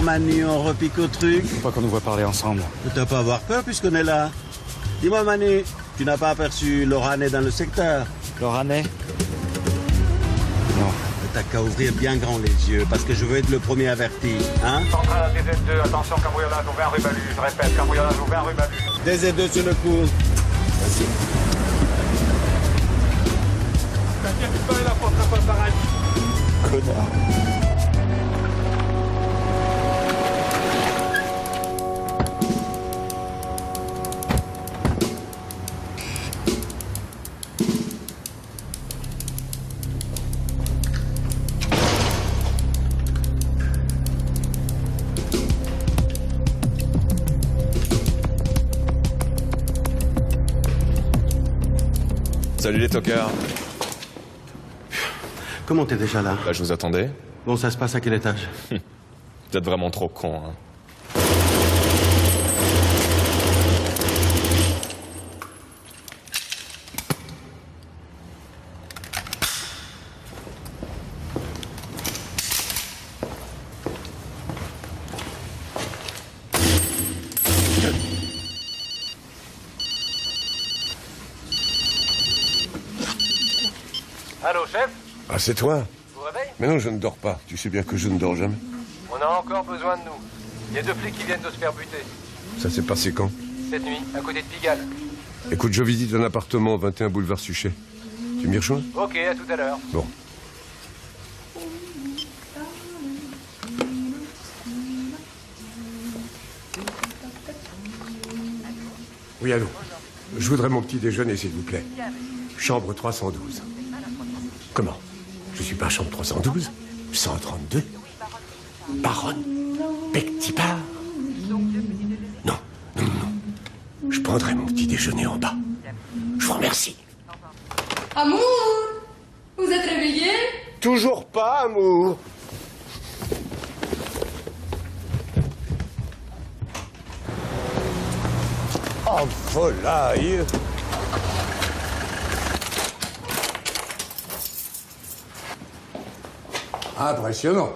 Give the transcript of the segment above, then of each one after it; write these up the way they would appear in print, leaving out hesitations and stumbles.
Alors Manu, on repique au truc. Faut pas qu'on nous voit parler ensemble. Ne t'as pas à avoir peur puisqu'on est là. Dis-moi Manu, tu n'as pas aperçu Loranais dans le secteur? Loranais? Non. T'as qu'à ouvrir bien grand les yeux parce que je veux être le premier averti, hein? Centrale à DZ2, attention, cambriolage ouvert rue Balu. Je répète, cambriolage ouvert rue Balu. DZ2 sur le coup. Vas-y. T'inquiète pas, il a pas pareil. Connard. Salut les tocards. Comment t'es déjà là? Bah, je vous attendais. Bon, ça se passe à quel étage? Vous êtes vraiment trop cons, hein. Allô, chef? Ah, c'est toi? Vous réveillez? Mais non, je ne dors pas. Tu sais bien que je ne dors jamais. On a encore besoin de nous. Il y a 2 flics qui viennent de se faire buter. Ça s'est passé quand? Cette nuit, à côté de Pigalle. Écoute, je visite un appartement au 21 boulevard Suchet. Tu m'y rejoins? Ok, à tout à l'heure. Bon. Oui, allô. Je voudrais mon petit déjeuner, s'il vous plaît. Chambre 312. Comment? Je suis pas chambre 312? 132? Baronne Pectipar? Non, non, non. Je prendrai mon petit déjeuner en bas. Je vous remercie. Amour, vous êtes réveillé? Toujours pas, amour. Oh, volaille. Impressionnant.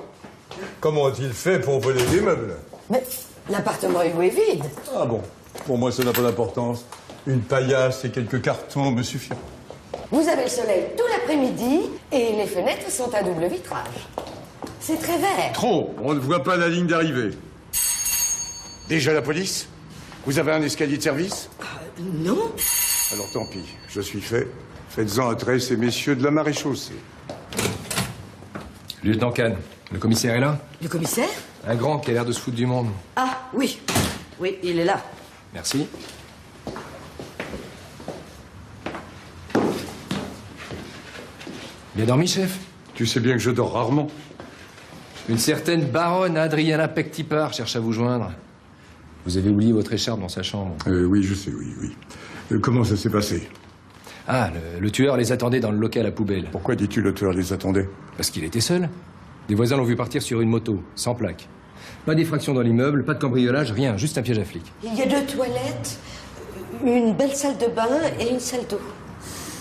Comment ont-ils fait pour voler des meubles? Mais l'appartement est loué vide. Ah bon, pour moi ça n'a pas d'importance. Une paillasse et quelques cartons me suffiront. Vous avez le soleil tout l'après-midi et les fenêtres sont à double vitrage. C'est très vert. Trop, on ne voit pas la ligne d'arrivée. Déjà la police? Vous avez un escalier de service? Non. Alors tant pis, je suis fait. Faites-en entrer ces messieurs de la maréchaussée. Lieutenant Kahn, le commissaire est là? Le commissaire? Un grand qui a l'air de se foutre du monde. Ah, oui. Oui, il est là. Merci. Bien dormi, chef? Tu sais bien que je dors rarement. Une certaine baronne Adriana Pectipar cherche à vous joindre. Vous avez oublié votre écharpe dans sa chambre. Oui, je sais, oui. Comment ça s'est passé? Ah, le tueur les attendait dans le local à poubelle. Pourquoi dis-tu le tueur les attendait? Parce qu'il était seul. Des voisins l'ont vu partir sur une moto, sans plaque. Pas d'effraction dans l'immeuble, pas de cambriolage, rien, juste un piège à flic. Il y a 2 toilettes, une belle salle de bain et une salle d'eau.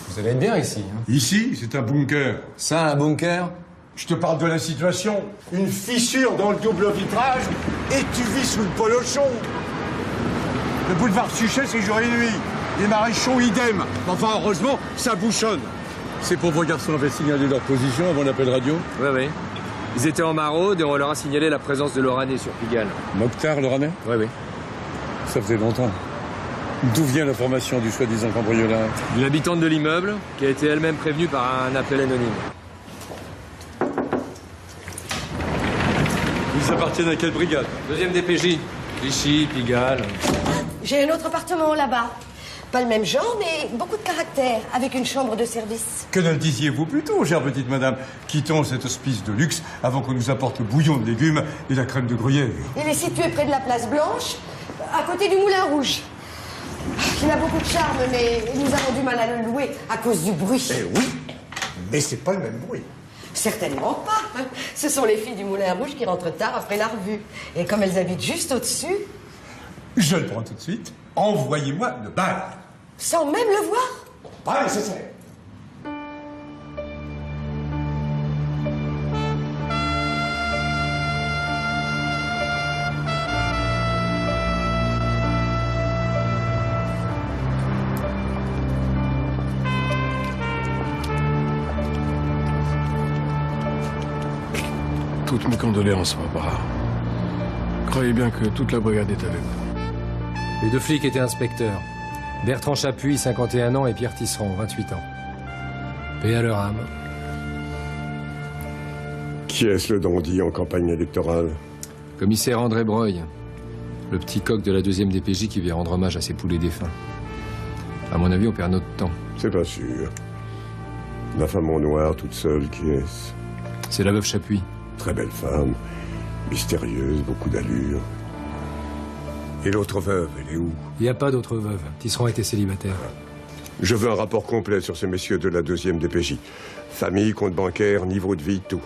Vous allez être bien ici, hein? Ici, c'est un bunker. Ça, un bunker? Je te parle de la situation. Une fissure dans le double vitrage et tu vis sous le polochon. Le boulevard Suchet, c'est jour et nuit. Les maréchaux, idem. Enfin, heureusement, ça bouchonne. Ces pauvres garçons avaient signalé leur position avant l'appel radio. Oui. Ils étaient en maraude et on leur a signalé la présence de Loranais sur Pigalle. Mokhtar, le Ranais? Oui. Ça faisait longtemps. D'où vient l'information du soi-disant cambriolage? Une habitante de l'immeuble qui a été elle-même prévenue par un appel anonyme. Ils appartiennent à quelle brigade? 2e DPJ. Clichy, Pigalle. J'ai un autre appartement là-bas. Pas le même genre, mais beaucoup de caractère, avec une chambre de service. Que ne le disiez-vous plus tôt, chère petite madame? Quittons cet hospice de luxe avant qu'on nous apporte le bouillon de légumes et la crème de gruyère. Il est situé près de la place Blanche, à côté du Moulin Rouge. Il a beaucoup de charme, mais nous avons du mal à le louer à cause du bruit. Eh oui, mais c'est pas le même bruit. Certainement pas. Ce sont les filles du Moulin Rouge qui rentrent tard après la revue. Et comme elles habitent juste au-dessus... Je le prends tout de suite. Envoyez-moi le bal. Sans même le voir? Pas nécessaire. Toutes mes condoléances, Barbara. Croyez bien que toute la brigade est avec vous. Les deux flics étaient inspecteurs. Bertrand Chapuis, 51 ans, et Pierre Tisserand, 28 ans. Paix à leur âme. Qui est-ce le dandy en campagne électorale? Commissaire André Breuil, le petit coq de la 2e DPJ qui vient rendre hommage à ses poulets défunts. À mon avis, on perd notre temps. C'est pas sûr. La femme en noir, toute seule, qui est-ce? C'est la veuve Chapuis. Très belle femme, mystérieuse, beaucoup d'allure. Et l'autre veuve, elle est où? Il n'y a pas d'autre veuve. Tisserand était célibataire. Je veux un rapport complet sur ces messieurs de la 2e DPJ. Famille, compte bancaire, niveau de vie, tout.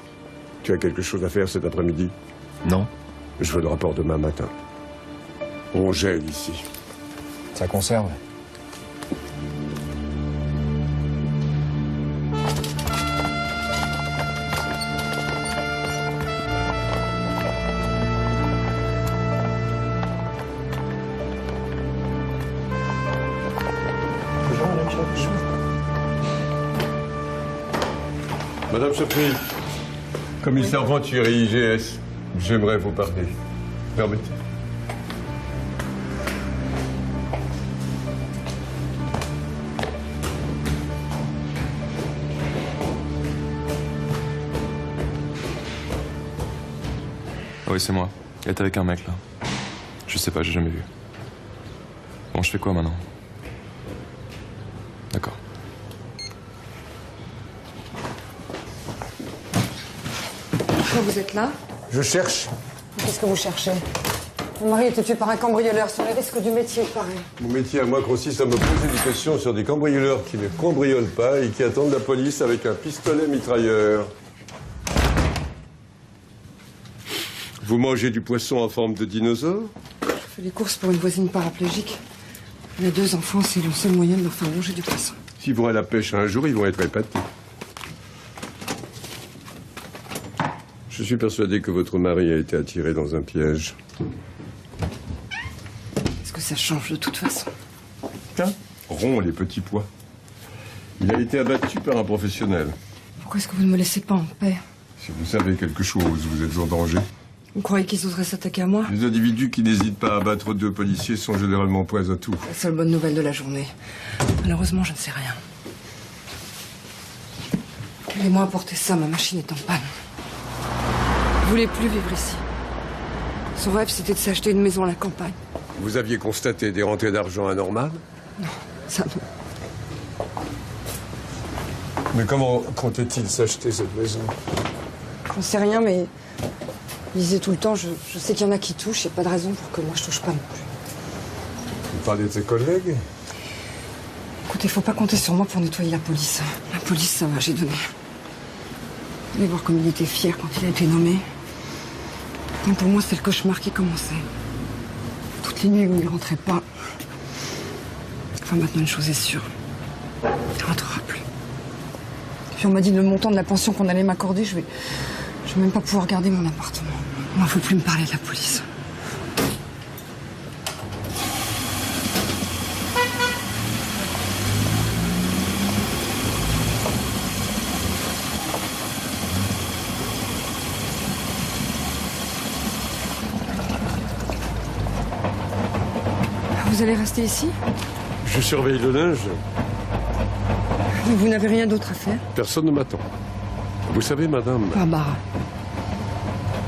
Tu as quelque chose à faire cet après-midi? Non. Je veux le rapport demain matin. On gèle ici. Ça conserve. Madame Chapuis, commissaire Venturi, IGS, j'aimerais vous parler. Permettez. Oui, c'est moi. Elle est avec un mec, là. Je sais pas, j'ai jamais vu. Bon, je fais quoi, maintenant? D'accord. Pourquoi vous êtes là? Je cherche. Qu'est-ce que vous cherchez? Mon mari était tué par un cambrioleur sur les risques du métier, il paraît. Mon métier à moi consiste à me poser des questions sur des cambrioleurs qui ne cambriolent pas et qui attendent la police avec un pistolet mitrailleur. Vous mangez du poisson en forme de dinosaure? Je fais les courses pour une voisine paraplégique. Les 2 enfants, c'est le seul moyen de leur faire manger du poisson. S'ils vont à la pêche un jour, ils vont être épatés. Je suis persuadé que votre mari a été attiré dans un piège. Est-ce que ça change de toute façon? Tiens, rond les petits pois. Il a été abattu par un professionnel. Pourquoi est-ce que vous ne me laissez pas en paix? Si vous savez quelque chose, vous êtes en danger. Vous croyez qu'ils oseraient s'attaquer à moi? Les individus qui n'hésitent pas à abattre 2 policiers sont généralement pois à tout. La seule bonne nouvelle de la journée. Malheureusement, je ne sais rien. Aidez-moi à porter ça, ma machine est en panne. Il voulait plus vivre ici. Son rêve, c'était de s'acheter une maison à la campagne. Vous aviez constaté des rentrées d'argent anormales? Non, ça non. Mais comment comptait-il s'acheter cette maison? J'en sais rien, mais il disait tout le temps, je sais qu'il y en a qui touchent, il n'y a pas de raison pour que moi je touche pas non plus. Vous parlez de ses collègues? Écoutez, faut pas compter sur moi pour nettoyer la police. La police, ça va, j'ai donné. Vous allez voir comme il était fier quand il a été nommé. Et pour moi, c'est le cauchemar qui commençait. Toutes les nuits où il rentrait pas. Enfin, maintenant, une chose est sûre. Il ne rentrera plus. Puis on m'a dit le montant de la pension qu'on allait m'accorder, je vais même pas pouvoir garder mon appartement. Il ne faut plus me parler de la police. Vous allez rester ici? Je surveille le linge. Vous n'avez rien d'autre à faire? Personne ne m'attend. Vous savez, madame... Barbara.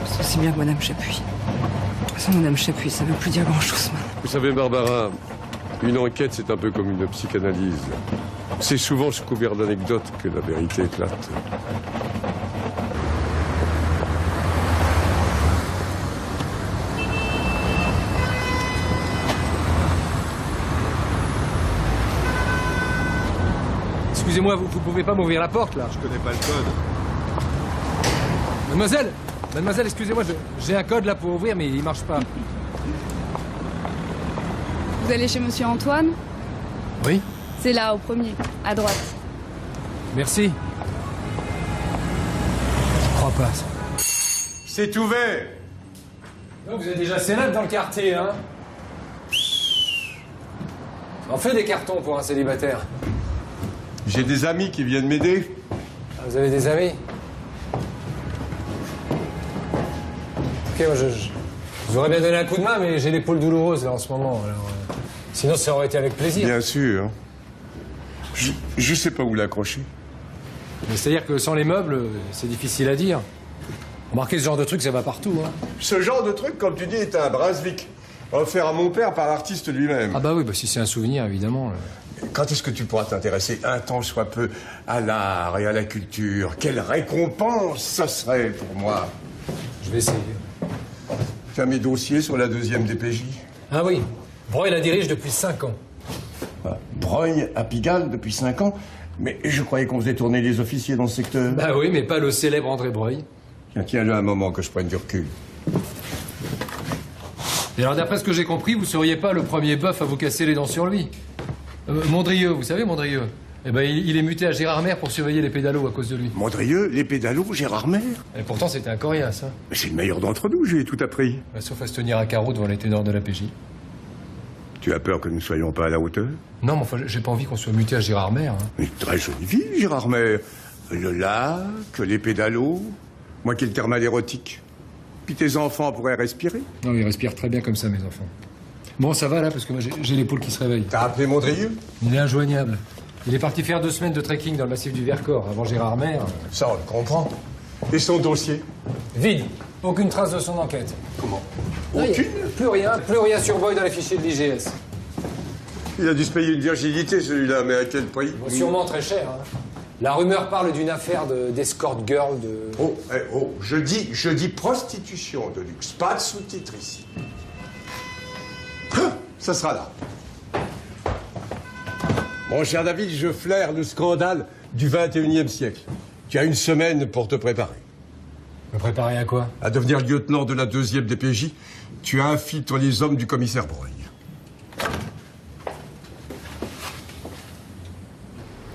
C'est aussi bien que Madame Chapuis. De toute façon, Madame Chapuis, ça ne veut plus dire grand-chose, maintenant. Vous savez, Barbara, une enquête, c'est un peu comme une psychanalyse. C'est souvent sous couvert d'anecdotes que la vérité éclate. Excusez-moi, vous pouvez pas m'ouvrir la porte, là? Je connais pas le code. Mademoiselle, excusez-moi, j'ai un code, là, pour ouvrir, mais il marche pas. Vous allez chez Monsieur Antoine? Oui? C'est là, au premier, à droite. Merci. Je crois pas, ça. C'est ouvert! Vous êtes déjà célèbre dans le quartier, hein? On fait des cartons pour un célibataire. J'ai des amis qui viennent m'aider. Vous avez des amis? Écoutez, moi, je vous aurais bien donné un coup de main, mais j'ai l'épaule douloureuse là en ce moment. Alors, sinon, ça aurait été avec plaisir. Bien sûr. Je sais pas où l'accrocher. Mais c'est-à-dire que sans les meubles, c'est difficile à dire. Remarquez, ce genre de truc, ça va partout. Hein. Ce genre de truc, comme tu dis, est un Brunswick. Offert à mon père par l'artiste lui-même. Ah bah oui, bah si c'est un souvenir, évidemment. Quand est-ce que tu pourras t'intéresser un tant soit peu à l'art et à la culture? Quelle récompense ça serait pour moi. Je vais essayer. Tu as mes dossiers sur la 2e DPJ? Ah oui, Breuil la dirige depuis 5 ans. Breuil à Pigalle depuis 5 ans? Mais je croyais qu'on faisait tourner les officiers dans ce secteur. Bah oui, mais pas le célèbre André Breuil. Tiens-le un moment que je prenne du recul. Et alors, d'après ce que j'ai compris, vous seriez pas le premier bœuf à vous casser les dents sur lui. Mondrieux, vous savez, Mondrieux? Eh ben, il est muté à Gérardmer pour surveiller les pédalos à cause de lui. Mondrieux, les pédalos, Gérardmer? Et pourtant, c'était un coriace, hein. C'est le meilleur d'entre nous, j'ai tout appris. Bah, sauf à se tenir à carreau devant les ténors de la PJ. Tu as peur que nous ne soyons pas à la hauteur? Non, mais enfin, j'ai pas envie qu'on soit muté à Gérardmer. Hein. Une très jolie ville, Gérardmer. Le lac, les pédalos, moi qui ai le thermal érotique. Puis tes enfants pourraient respirer. Non, ils respirent très bien comme ça, mes enfants. Bon, ça va là, parce que moi j'ai l'épaule qui se réveille. T'as appelé Mondrieux? Il est injoignable. Il est parti faire 2 semaines de trekking dans le massif du Vercors, avant Gérardmer. Ça, on le comprend. Et son dossier? Vide. Aucune trace de son enquête. Comment? Aucune? Plus rien sur Boy dans les fichiers de l'IGS. Il a dû se payer une virginité, celui-là, mais à quel prix? Bon, sûrement très cher. Hein. La rumeur parle d'une affaire d'escort girl de... Oh, je dis prostitution de luxe. Pas de sous-titres ici. Ça sera là. Mon cher David, je flaire le scandale du 21e siècle. Tu as 1 semaine pour te préparer. Me préparer à quoi? À devenir lieutenant de la 2e DPJ. Tu infiltres les hommes du commissaire Breuil.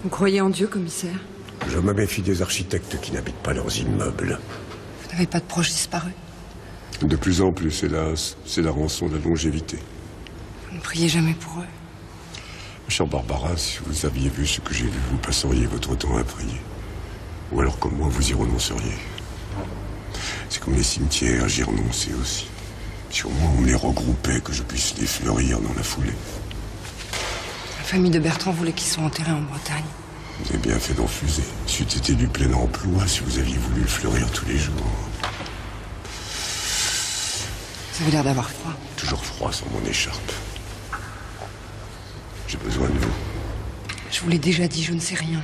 Vous croyez en Dieu, commissaire? Je me méfie des architectes qui n'habitent pas leurs immeubles. Vous n'avez pas de proches disparus? De plus en plus, hélas. C'est la rançon de la longévité. Vous ne priez jamais pour eux? Chère Barbara, si vous aviez vu ce que j'ai vu, vous passeriez votre temps à prier. Ou alors, comme moi, vous y renonceriez. C'est comme les cimetières, j'y renonçais aussi. Si au moins on me les regroupait, que je puisse les fleurir dans la foulée. La famille de Bertrand voulait qu'ils soient enterrés en Bretagne. Vous avez bien fait d'enfuser. C'eût été du plein emploi si vous aviez voulu le fleurir tous les jours. Vous avez l'air d'avoir froid. Toujours froid sans mon écharpe. J'ai besoin de vous. Je vous l'ai déjà dit, je ne sais rien.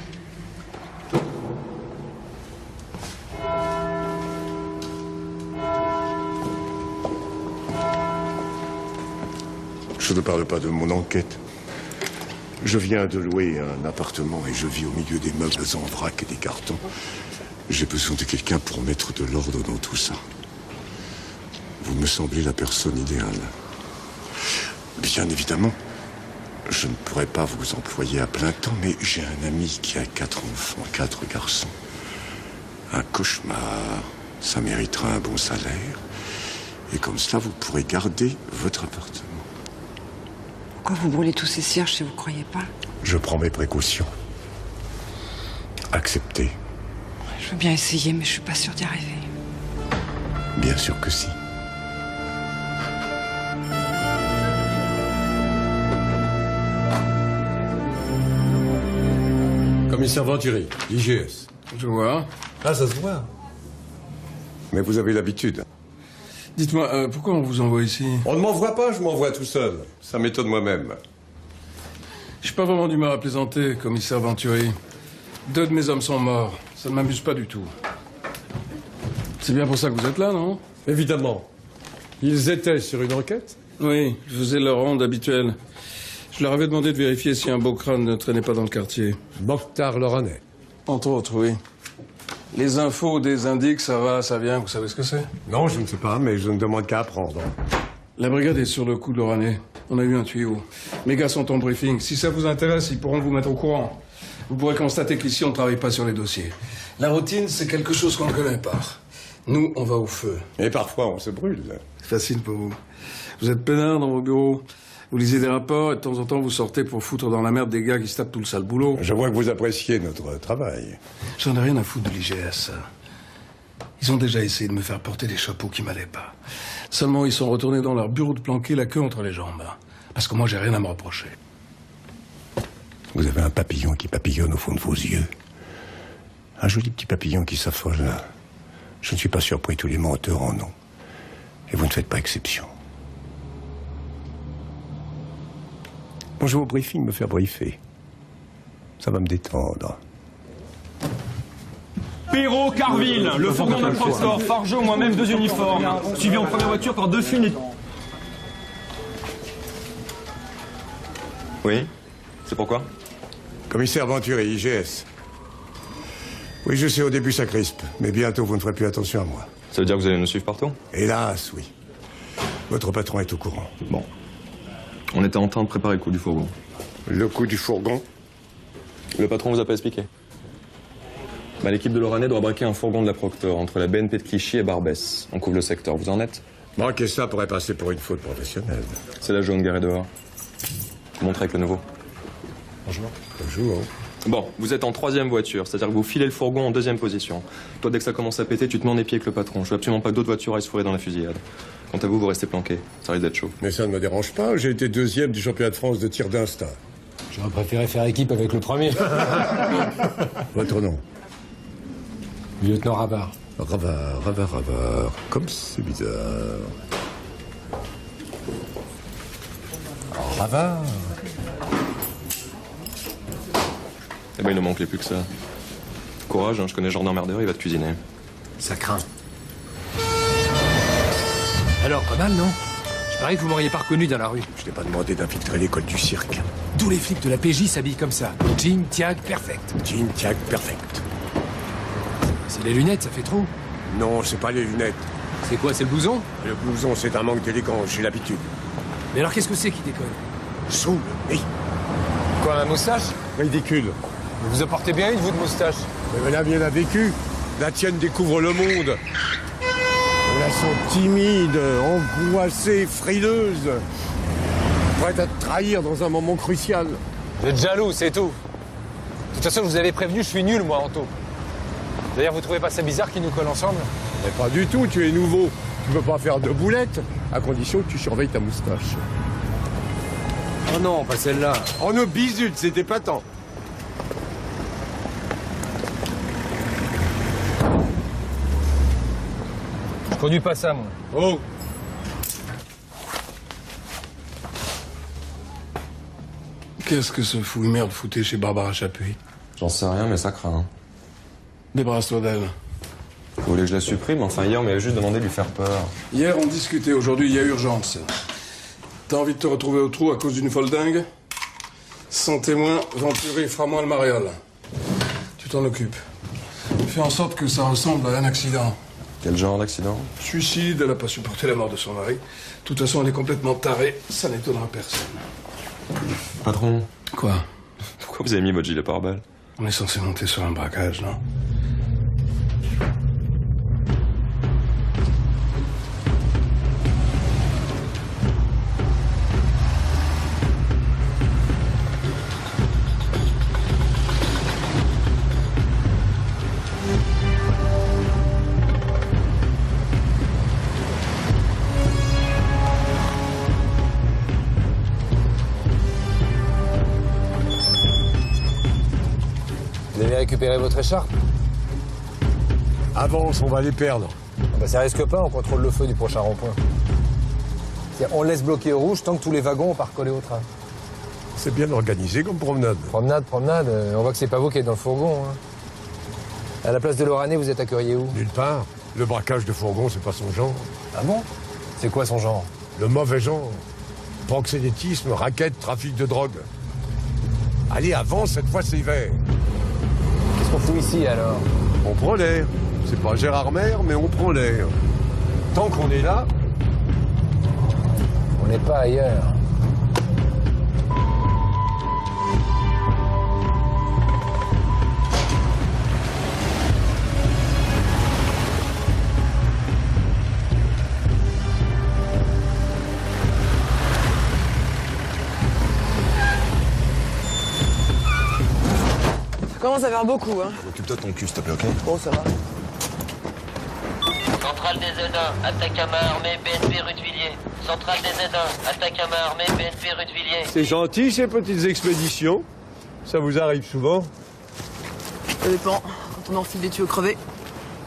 Je ne parle pas de mon enquête. Je viens de louer un appartement et je vis au milieu des meubles en vrac et des cartons. J'ai besoin de quelqu'un pour mettre de l'ordre dans tout ça. Vous me semblez la personne idéale. Bien évidemment, je ne pourrais pas vous employer à plein temps, mais j'ai un ami qui a 4 enfants, 4 garçons. Un cauchemar, ça méritera un bon salaire. Et comme cela, vous pourrez garder votre appartement. Pourquoi vous brûlez tous ces cierges si vous ne croyez pas? Je prends mes précautions. Acceptez. Je veux bien essayer, mais je suis pas sûre d'y arriver. Bien sûr que si. Commissaire Venturi, IGS. Je vois. Ah, ça se voit. Mais vous avez l'habitude. Dites-moi, pourquoi on vous envoie ici? On ne m'envoie pas, je m'envoie tout seul. Ça m'étonne moi-même. J'ai pas vraiment du mal à plaisanter, commissaire Venturi. 2 de mes hommes sont morts. Ça ne m'amuse pas du tout. C'est bien pour ça que vous êtes là, non? Évidemment. Ils étaient sur une enquête? Oui, je faisais leur ronde habituelle. Je leur avais demandé de vérifier si un beau crâne ne traînait pas dans le quartier. Mokhtar Loranais. Entre autres, oui. Les infos des indiques, ça va, ça vient, vous savez ce que c'est? Non, je ne sais pas, mais je ne demande qu'à apprendre. La brigade est sur le coup de Loranais. On a eu un tuyau. Mes gars sont en briefing. Si ça vous intéresse, ils pourront vous mettre au courant. Vous pourrez constater qu'ici, on ne travaille pas sur les dossiers. La routine, c'est quelque chose qu'on ne connaît pas. Nous, on va au feu. Et parfois, on se brûle. C'est facile pour vous. Vous êtes peinard dans vos bureaux. Vous lisez des rapports et de temps en temps, vous sortez pour foutre dans la merde des gars qui se tapent tout le sale boulot. Je vois que vous appréciez notre travail. J'en ai rien à foutre de l'IGS. Ils ont déjà essayé de me faire porter des chapeaux qui m'allaient pas. Seulement, ils sont retournés dans leur bureau de planquer la queue entre les jambes. Parce que moi, j'ai rien à me reprocher. Vous avez un papillon qui papillonne au fond de vos yeux. Un joli petit papillon qui s'affole. Je ne suis pas surpris, tous les menteurs en ont. Et vous ne faites pas exception. Bon, je vais au briefing me faire briefer. Ça va me détendre. Perrault, Carville, le fourgon de Proctor, Fargeau, moi-même 2 uniformes. Suivi en première voiture par 2 funets. Oui. C'est pourquoi? Commissaire Venturi, IGS. Oui, je sais, au début ça crispe, mais bientôt vous ne ferez plus attention à moi. Ça veut dire que vous allez nous suivre partout? Hélas, oui. Votre patron est au courant. Bon. On était en train de préparer le coup du fourgon. Le coup du fourgon? Le patron vous a pas expliqué? L'équipe de l'Oranais doit braquer un fourgon de la Proctor entre la BNP de Clichy et Barbès. On couvre le secteur, vous en êtes? Braquer ça pourrait passer pour une faute professionnelle. C'est la jaune garée dehors. Montrez avec le nouveau. Bonjour. Bonjour. Bon, vous êtes en 3e voiture, c'est-à-dire que vous filez le fourgon en 2e position. Toi, dès que ça commence à péter, tu te mets en épied avec le patron. Je veux absolument pas que d'autres voitures aillent se fourrer dans la fusillade. Quant à vous, vous restez planqué. Ça risque d'être chaud. Mais ça ne me dérange pas, j'ai été 2e du championnat de France de tir d'instinct. J'aurais préféré faire équipe avec le premier. Votre nom? Lieutenant Ravard. Ravard. Comme c'est bizarre. Ravard. Eh ben, il ne manquait plus que ça. Courage, hein, je connais le genre d'emmerdeur, il va te cuisiner. Ça craint. Alors, pas mal, non? Je parie que vous m'auriez pas reconnu dans la rue. Je t'ai pas demandé d'infiltrer l'école du cirque. Tous les flics de la PJ s'habillent comme ça. Jean, tiag, perfect. Jean, tiag, perfect. C'est les lunettes, ça fait trop. Non, c'est pas les lunettes. C'est quoi, c'est le blouson? Le blouson, c'est un manque d'élégance, j'ai l'habitude. Mais alors, qu'est-ce que c'est qui déconne? Saoul, oui. Quoi, la moustache? Ridicule. Vous vous en portez bien une, vous, de moustache? Mais voilà, bien a vécu. La tienne découvre le monde. On la sent timide, angoissée, frileuse. Prête à te trahir dans un moment crucial. Vous êtes jaloux, c'est tout. De toute façon, je vous avais prévenu, je suis nul, moi, Anto. D'ailleurs, vous trouvez pas ça bizarre qu'ils nous collent ensemble? Mais pas du tout, tu es nouveau. Tu peux pas faire de boulettes, à condition que tu surveilles ta moustache. Oh non, pas celle-là. Oh no, bisute, c'était pas tant. Je conduis pas ça, moi. Oh! Qu'est-ce que ce fou merde foutait chez Barbara Chapuis? J'en sais rien, mais ça craint. Hein. Débarrasse-toi d'elle. Vous voulez que je la supprime? Enfin, hier, on m'avait juste demandé de lui faire peur. Hier, on discutait. Aujourd'hui, il y a urgence. T'as envie de te retrouver au trou à cause d'une folle dingue? Sans témoin, Venturi fera moins le mariole. Tu t'en occupes. Fais en sorte que ça ressemble à un accident. Quel genre d'accident? Suicide, elle a pas supporté la mort de son mari. De toute façon, elle est complètement tarée. Ça n'étonnera personne. Patron. Quoi? Pourquoi vous avez mis votre gilet pare-balles? On est censé monter sur un braquage, non? Vous avez récupéré votre écharpe? Avance, on va les perdre. Bah, ça risque pas, on contrôle le feu du prochain rond-point. On laisse bloquer au rouge tant que tous les wagons ont pas recollé au train. C'est bien organisé comme promenade. Promenade, on voit que c'est pas vous qui êtes dans le fourgon. Hein. À la place de l'Oranais, vous êtes accueilli où? Nulle part. Le braquage de fourgon, c'est pas son genre. Ah bon? C'est quoi son genre? Le mauvais genre. Proxénétisme, raquette, trafic de drogue. Allez, avance, cette fois c'est vert. Qu'est-ce qu'on fout ici alors? On prend l'air. C'est pas Gérard Maire, mais on prend l'air. Tant qu'on est là, On n'est pas ailleurs. Ça commence à faire beaucoup, hein. Occupe-toi de ton cul, s'il te plaît, ok? Bon, ça va. Centrale des Z1, attaque à main armée, BNP rue de Villiers. Centrale des Z1, attaque à main armée, BNP rue de Villiers. C'est gentil ces petites expéditions. Ça vous arrive souvent? Ça dépend. Quand on enfile des tuyaux crevés.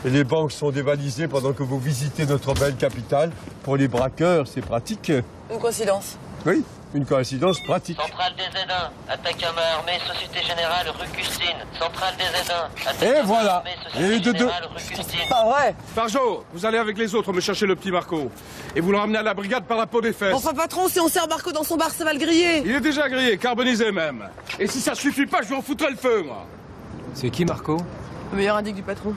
Et les banques sont dévalisées pendant que vous visitez notre belle capitale. Pour les braqueurs, c'est pratique. Une coïncidence. Oui, une coïncidence pratique. Centrale des Z1, attaque à main armée, Société Générale, rue Custine. Centrale des Z1, attaque Et à main voilà. armée, Et Société de deux. Générale, rue Custine. Ah ouais. Fargeau, vous allez avec les autres me chercher le petit Marco. Et vous le ramenez à la brigade par la peau des fesses. Enfin, patron, si on sert Marco dans son bar, ça va le griller. Il est déjà grillé, carbonisé même. Et si ça suffit pas, je lui en foutrai le feu, moi. C'est qui, Marco? Le meilleur indique du patron.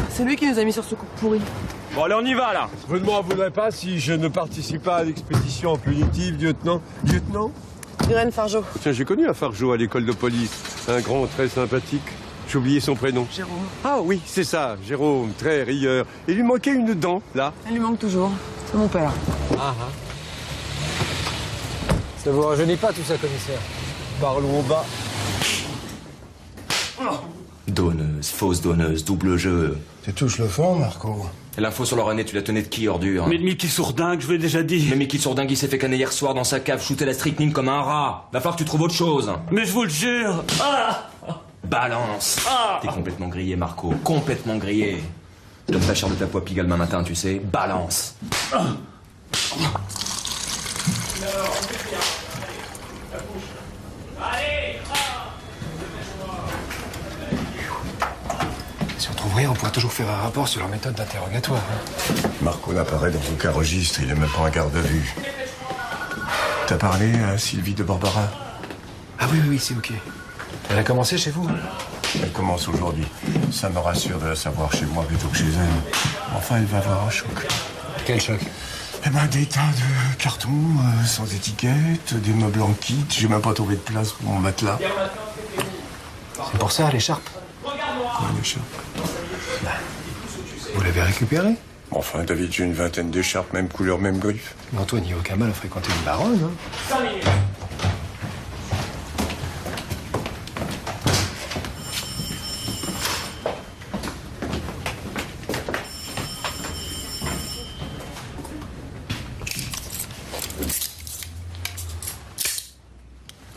C'est lui qui nous a mis sur ce coup pourri. Bon, allez, on y va, là. Vous ne m'en voudrez pas si je ne participe pas à l'expédition punitive, lieutenant. Lieutenant? Irène Fargeau. Tiens, j'ai connu un Fargeau à l'école de police. Un grand, très sympathique. J'ai oublié son prénom. Jérôme. Ah oui, c'est ça, Jérôme, très rieur. Il lui manquait une dent, là. Elle lui manque toujours. C'est mon père. Ah, ah. Ça vous rajeunit pas tout ça, commissaire? Parlons bas. Donneuse, fausse donneuse, double jeu. Tu touches le fond, Marco. Et l'info sur Lorraine, tu la tenais de qui, ordure? Mais de Mickey Sourdingue, je vous l'ai déjà dit. Mais Mickey Sourdingue, il s'est fait canner hier soir dans sa cave, shooter la strychnine comme un rat. Va falloir que tu trouves autre chose. Mais je vous le jure. Ah Balance. Ah. T'es complètement grillé, Marco. Complètement grillé. Je donne ta chair de ta poids pigalle demain matin, tu sais. Balance. Si on trouve rien, on pourra toujours faire un rapport sur leur méthode d'interrogatoire. Marco n'apparaît dans aucun registre, il n'est même pas en garde à vue. T'as parlé à Sylvie de Barbara? Ah oui, c'est ok. Elle a commencé chez vous? Elle commence aujourd'hui. Ça me rassure de la savoir chez moi plutôt que chez elle. Enfin, elle va avoir un choc. Quel choc? Eh ben, des tas de cartons sans étiquette, des meubles en kit. J'ai même pas trouvé de place pour mon matelas. C'est pour ça, l'écharpe? Ouais, l'écharpe. Vous l'avez récupérée? Enfin, David, j'ai une vingtaine d'écharpes, même couleur, même griffe. Antoine y a aucun mal à fréquenter une baronne, hein?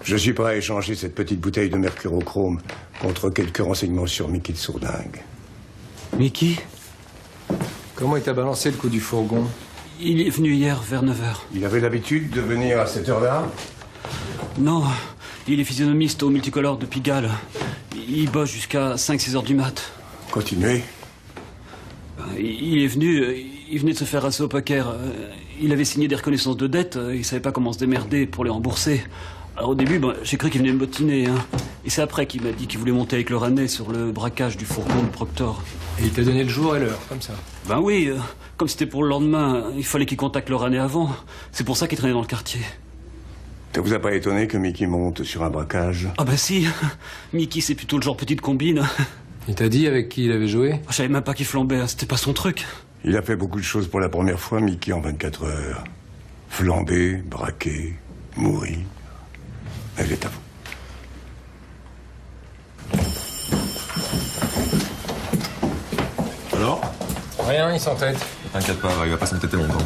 Je suis prêt à échanger cette petite bouteille de mercurochrome contre quelques renseignements sur Mickey de Sourdingue. Mickey? Comment il t'a balancé le coup du fourgon? Il est venu hier vers 9h. Il avait l'habitude de venir à cette heure-là? Non, il est physionomiste au multicolore de Pigalle. Il bosse jusqu'à 5-6 heures du mat. Continuez. Il est venu, il venait de se faire rasser au poker. Il avait signé des reconnaissances de dette, il savait pas comment se démerder pour les rembourser. Alors au début, j'ai cru qu'il venait me bottiner, hein. Et c'est après qu'il m'a dit qu'il voulait monter avec le Rannais sur le braquage du fourgon de Proctor. Et il t'a donné le jour et l'heure, comme ça? Ben oui, comme c'était pour le lendemain, il fallait qu'il contacte le Rannais avant. C'est pour ça qu'il traînait dans le quartier. Ça vous a pas étonné que Mickey monte sur un braquage? Ah bah si, Mickey c'est plutôt le genre petite combine. Il t'a dit avec qui il avait joué? Je savais même pas qu'il flambait, c'était pas son truc. Il a fait beaucoup de choses pour la première fois, Mickey, en 24 heures. Flamber, braquer, mourir. Elle est à vous. Alors? Rien, il s'entête. T'inquiète pas, il va pas s'entêter longtemps.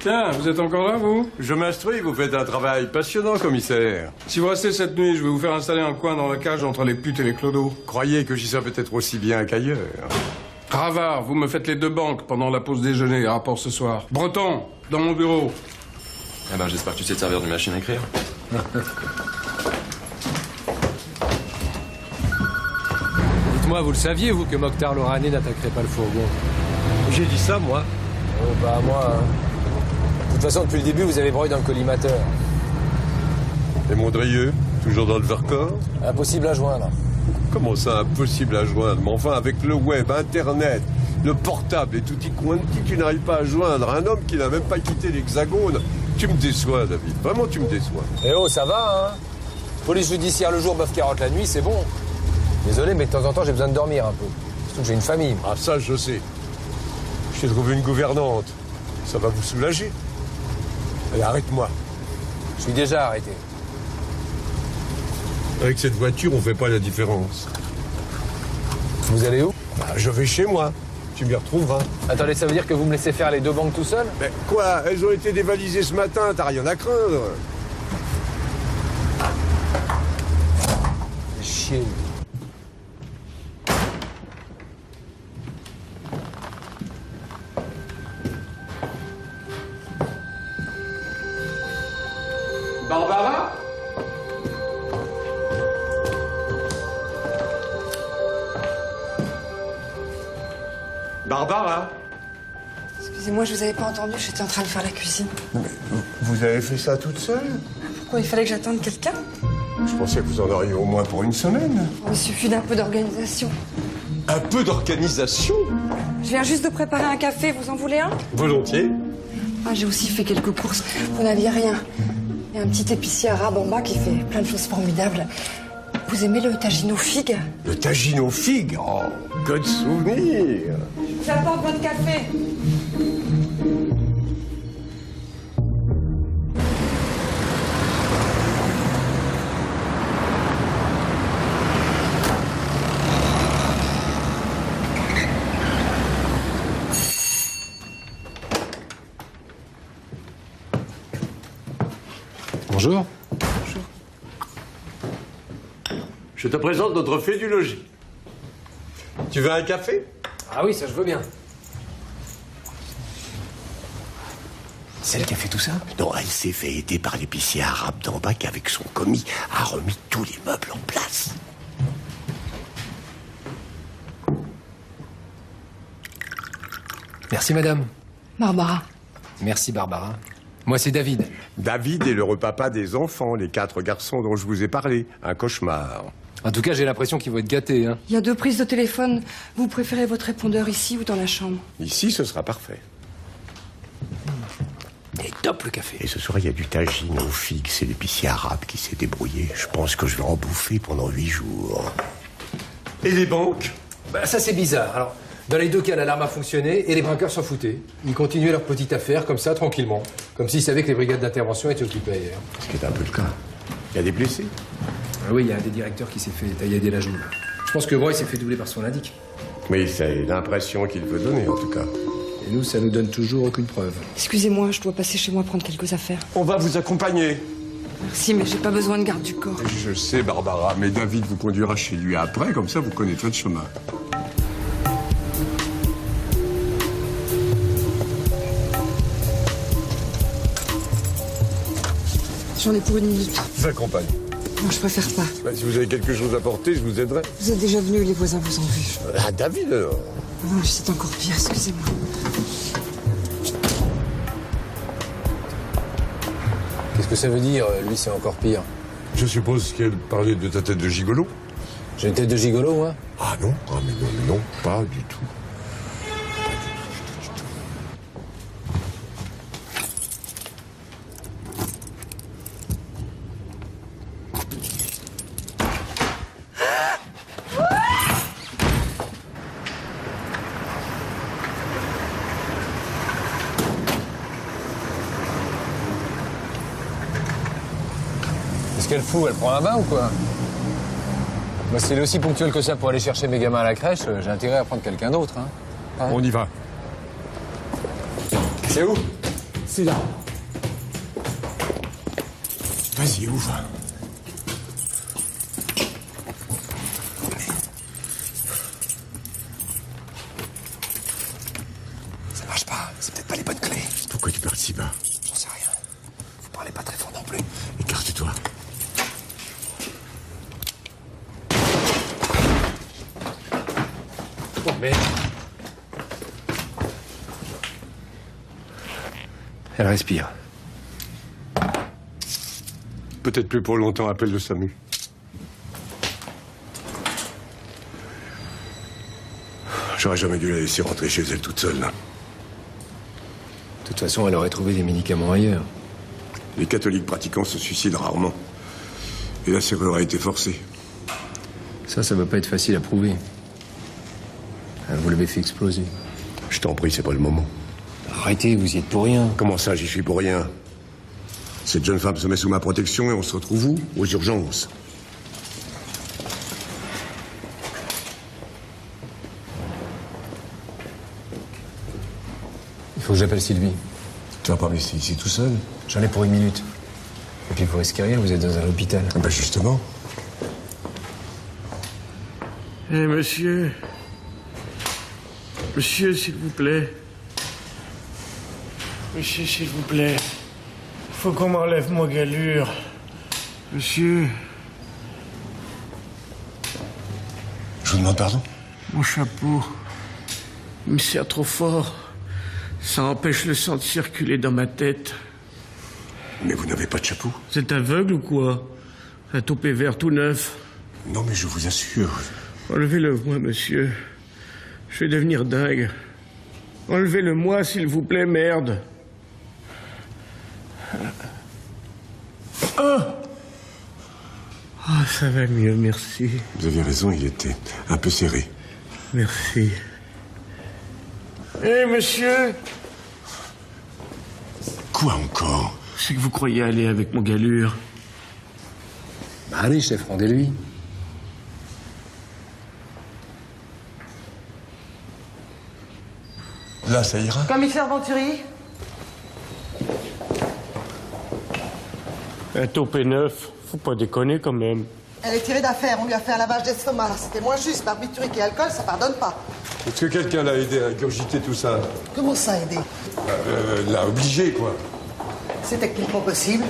Tiens, vous êtes encore là, vous? Je m'instruis, vous faites un travail passionnant, commissaire. Si vous restez cette nuit, je vais vous faire installer un coin dans la cage entre les putes et les clodos. Croyez que j'y sois peut-être aussi bien qu'ailleurs. Ravard, vous me faites les 2 banques pendant la pause déjeuner, rapport ce soir. Breton, dans mon bureau. Eh ben, j'espère que tu sais te servir d'une machine à écrire. Dites-moi, vous le saviez, vous, que Mokhtar Lorrané n'attaquerait pas le fourgon? J'ai dit ça, moi. Oh, bah, moi... hein. De toute façon, depuis le début, vous avez broyé dans le collimateur. Et Mondrieux, toujours dans le Vercors? Impossible à joindre. Comment ça, impossible à joindre? Mais enfin, avec le web, Internet, le portable et tutti quanti, tu n'arrives pas à joindre un homme qui n'a même pas quitté l'Hexagone. Tu me déçois, David. Vraiment, tu me déçois. Eh oh, ça va, hein? Police judiciaire le jour, bœuf carotte la nuit, c'est bon. Désolé, mais de temps en temps, j'ai besoin de dormir un peu. Surtout que j'ai une famille. Ah, ça, je sais. Je t'ai trouvé une gouvernante. Ça va vous soulager. Allez, arrête-moi. Je suis déjà arrêté. Avec cette voiture, on fait pas la différence. Vous allez où? Bah, je vais chez moi. Tu m'y retrouveras. Attendez, ça veut dire que vous me laissez faire les 2 banques tout seul? Mais quoi? Elles ont été dévalisées ce matin, t'as rien à craindre. Chier. Barbara? Barbara? Excusez-moi, je vous avais pas entendu, j'étais en train de faire la cuisine. Mais vous avez fait ça toute seule? Pourquoi il fallait que j'attende quelqu'un? Je pensais que vous en auriez au moins pour une semaine. Il suffit d'un peu d'organisation. Un peu d'organisation? Je viens juste de préparer un café, vous en voulez un? Volontiers. Ah, j'ai aussi fait quelques courses. Vous n'aviez rien. Il y a un petit épicier arabe en bas qui fait plein de choses formidables. Vous aimez le tagine aux figues? Le tagine aux figues? Oh, que de souvenirs! J'apporte votre café. Bonjour. Je te présente notre fée du logis. Tu veux un café? Ah oui, ça je veux bien. C'est elle qui a fait tout ça? Non, elle s'est fait aider par l'épicier arabe d'en bas qui, avec son commis, a remis tous les meubles en place. Merci madame. Barbara. Merci Barbara. Moi c'est David. David est le repapa des enfants, les 4 garçons dont je vous ai parlé. Un cauchemar. En tout cas, j'ai l'impression qu'ils vont être gâtés, hein. Il y a 2 prises de téléphone. Vous préférez votre répondeur ici ou dans la chambre? Ici, ce sera parfait. Et top le café. Et ce soir, il y a du tagine aux figues. C'est l'épicier arabe qui s'est débrouillé. Je pense que je vais en bouffer pendant 8 jours. Et les banques? Bah ça c'est bizarre. Alors, dans les 2 cas, l'alarme a fonctionné et les braqueurs s'en foutaient. Ils continuaient leur petite affaire comme ça, tranquillement. Comme s'ils savaient que les brigades d'intervention étaient occupées ailleurs. Ce qui est un peu le cas. Il y a des blessés? Ah oui, il y a un des directeurs qui s'est fait taillader la joue. Je pense que Roy s'est fait doubler par son indique. Oui, c'est l'impression qu'il veut donner, en tout cas. Et nous, ça nous donne toujours aucune preuve. Excusez-moi, je dois passer chez moi prendre quelques affaires. On va vous accompagner. Merci, mais j'ai pas besoin de garde du corps. Je sais, Barbara, mais David vous conduira chez lui après, comme ça vous connaîtrez le chemin. J'en ai pour 1 minute. Je vous accompagne. Non, je préfère pas. Bah, si vous avez quelque chose à porter, je vous aiderai. Vous êtes déjà venu et les voisins vous ont vu. Ah, David, alors. Non, c'est encore pire, excusez-moi. Qu'est-ce que ça veut dire, lui, c'est encore pire? Je suppose qu'elle parlait de ta tête de gigolo. J'ai une tête de gigolo, moi? Ah non? Ah mais non, pas du tout. Qu'est-ce qu'elle fout? Elle prend un bain ou quoi? Moi, si elle est aussi ponctuelle que ça pour aller chercher mes gamins à la crèche, j'ai intérêt à prendre quelqu'un d'autre, hein. On y va. C'est où? C'est là. Vas-y, ouvre. Ça marche pas, c'est peut-être pas les bonnes clés. Pourquoi tu pars si bas? J'en sais rien. Vous parlez pas très fort non plus. Écarte-toi. Oh merde. Elle respire. Peut-être plus pour longtemps, appelle le SAMU. J'aurais jamais dû la laisser rentrer chez elle toute seule, là. De toute façon, elle aurait trouvé des médicaments ailleurs. Les catholiques pratiquants se suicident rarement. Et la serrure a été forcée. Ça va pas être facile à prouver. Vous l'avez fait exploser. Je t'en prie, c'est pas le moment. Arrêtez, vous y êtes pour rien. Comment ça, j'y suis pour rien? Cette jeune femme se met sous ma protection et on se retrouve où? Aux urgences. faut que j'appelle Sylvie. Tu vas pas rester ici tout seul? J'en ai pour 1 minute. Et puis vous risquez rien, vous êtes dans un hôpital. Ah bah justement. Eh, monsieur. Monsieur, s'il vous plaît. Monsieur, s'il vous plaît. Faut qu'on m'enlève mon galure. Monsieur. Je vous demande pardon? Mon chapeau. Il me serre trop fort. Ça empêche le sang de circuler dans ma tête. Mais vous n'avez pas de chapeau? Vous êtes aveugle ou quoi? Un toupet vert tout neuf. Non, mais je vous assure. Enlevez-le-moi, monsieur. Je vais devenir dingue. Enlevez-le-moi, s'il vous plaît, merde. Oh, ça va mieux, merci. Vous avez raison, il était un peu serré. Merci. Eh, monsieur! Quoi encore? C'est que vous croyez aller avec mon galure. Bah allez, chef, rendez-lui. Là, ça ira? Commissaire Venturi? Un taupet neuf, faut pas déconner quand même. Elle est tirée d'affaire, on lui a fait un lavage d'estomac. C'était moins juste, barbiturique et alcool, ça pardonne pas. Est-ce que quelqu'un l'a aidé à ingurgiter tout ça? Comment ça, aider? L'a obligé, quoi. C'est techniquement possible.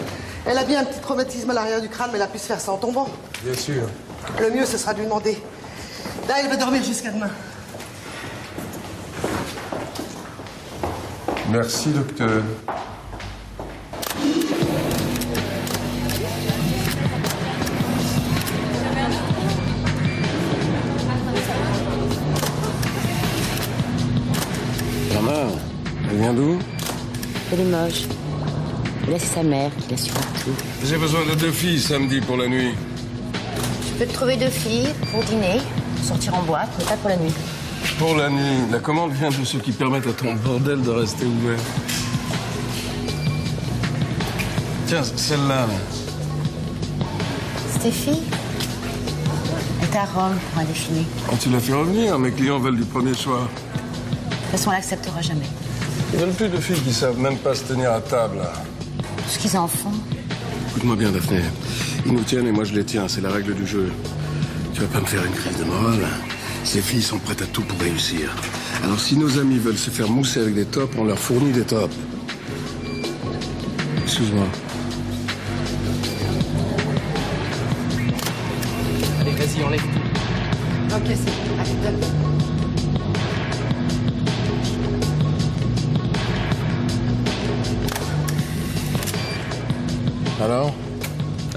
Elle a bien un petit traumatisme à l'arrière du crâne, mais elle a pu se faire ça en tombant. Bien sûr. Le mieux, ce sera de lui demander. Là, elle va dormir jusqu'à demain. Merci, docteur. Bernard, elle vient d'où? Elle est moche. Et là, c'est sa mère qui la supporte tout. J'ai besoin de 2 filles samedi pour la nuit. Je peux te trouver 2 filles pour dîner, sortir en boîte, mais pas pour la nuit. Pour la nuit, la commande vient de ceux qui permettent à ton bordel de rester ouvert. Tiens, celle-là. Stéphie est à Rome pour un défilé. Quand tu l'as fait revenir, mes clients veulent du premier soir. De toute façon, elle acceptera jamais. Ils veulent plus de filles qui savent même pas se tenir à table. Tout ce qu'ils en font. Écoute-moi bien, Daphné. Ils nous tiennent et moi je les tiens, c'est la règle du jeu. Tu vas pas me faire une crise de morale. Ces filles sont prêtes à tout pour réussir. Alors si nos amis veulent se faire mousser avec des tops, on leur fournit des tops. Excuse-moi. Allez, vas-y, enlève tout. Ok, c'est bon. Allez, donne.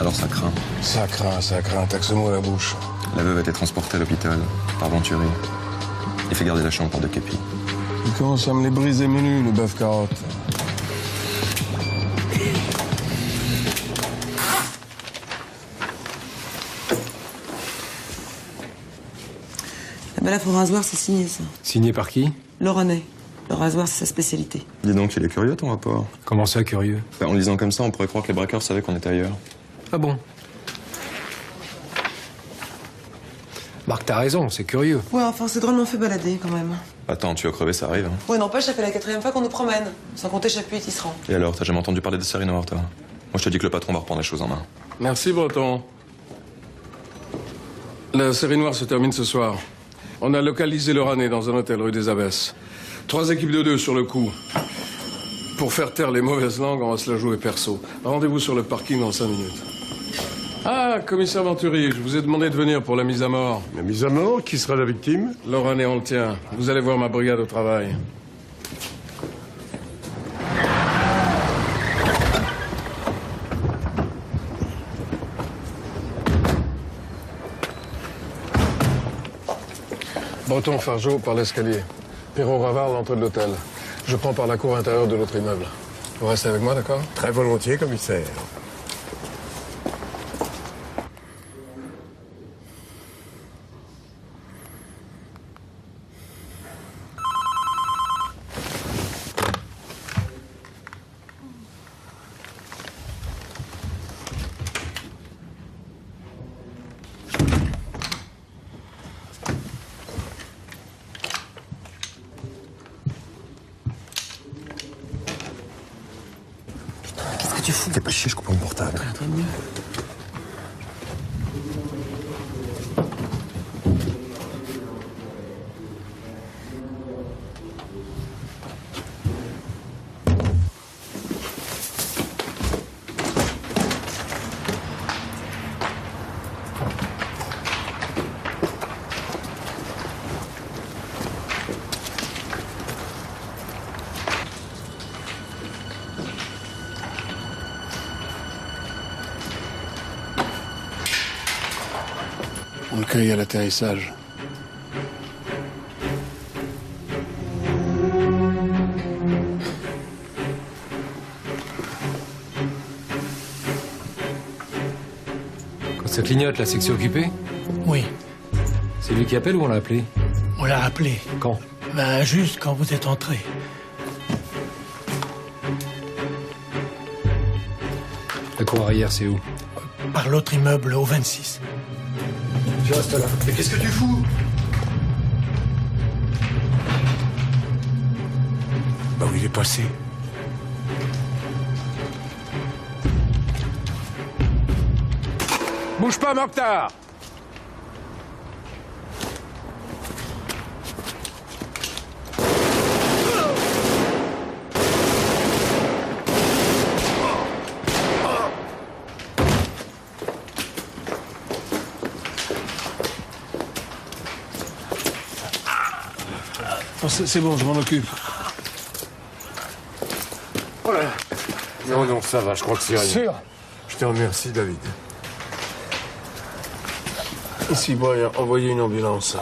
Alors ça craint. Ça craint, t'as que ce mot à la bouche. La veuve a été transportée à l'hôpital par Venturi. Il fait garder la chambre pour 2 képis. Il commence à me les briser menus, le bœuf carotte. Ah ben là, faut rasoir, c'est signé, ça. Signé par qui? Laurent. Le rasoir, c'est sa spécialité. Dis donc, il est curieux ton rapport. Comment ça, curieux? En le disant comme ça, on pourrait croire que les braqueurs savaient qu'on était ailleurs. Ah bon? Marc, t'as raison, c'est curieux. Ouais, enfin, c'est drôlement fait balader, quand même. Attends, tu vas crever, ça arrive. Hein. Ouais, n'empêche, ça fait la 4e fois qu'on nous promène. Sans compter Chapuis et Tisserand. Et alors, t'as jamais entendu parler des séries noires, toi? Moi, je te dis que le patron va reprendre les choses en main. Merci, Breton. La série noire se termine ce soir. On a localisé le Ranet dans un hôtel rue des Abbesses. 3 équipes de 2 sur le coup. Pour faire taire les mauvaises langues, on va se la jouer perso. Rendez-vous sur le parking dans 5 minutes. Ah, commissaire Venturi, je vous ai demandé de venir pour la mise à mort. La mise à mort? Qui sera la victime? Le Ranet, on le tient. Vous allez voir ma brigade au travail. Breton, Fargeau par l'escalier. Perrault, Ravard, l'entrée de l'hôtel. Je prends par la cour intérieure de l'autre immeuble. Vous restez avec moi, d'accord? Très volontiers, commissaire. tu fous? Fais pas chier, je coupe mon portable. Très mieux. On le cueille à l'atterrissage. Quand ça clignote, là, c'est que c'est occupé? Oui, C'est lui qui appelle ou on l'a appelé? on l'a appelé. Quand? Ben, juste quand vous êtes entré. La cour arrière, c'est où? Par l'autre immeuble au 26. Tu restes là. Mais qu'est-ce que tu fous? Bah où il est passé? Bouge pas, Mokhtar! Oh, c'est bon, je m'en occupe. Voilà. Non, non, ça va, je crois que c'est rien. Sûr? Je te remercie, David. Ici, Brian, envoyez une ambulance.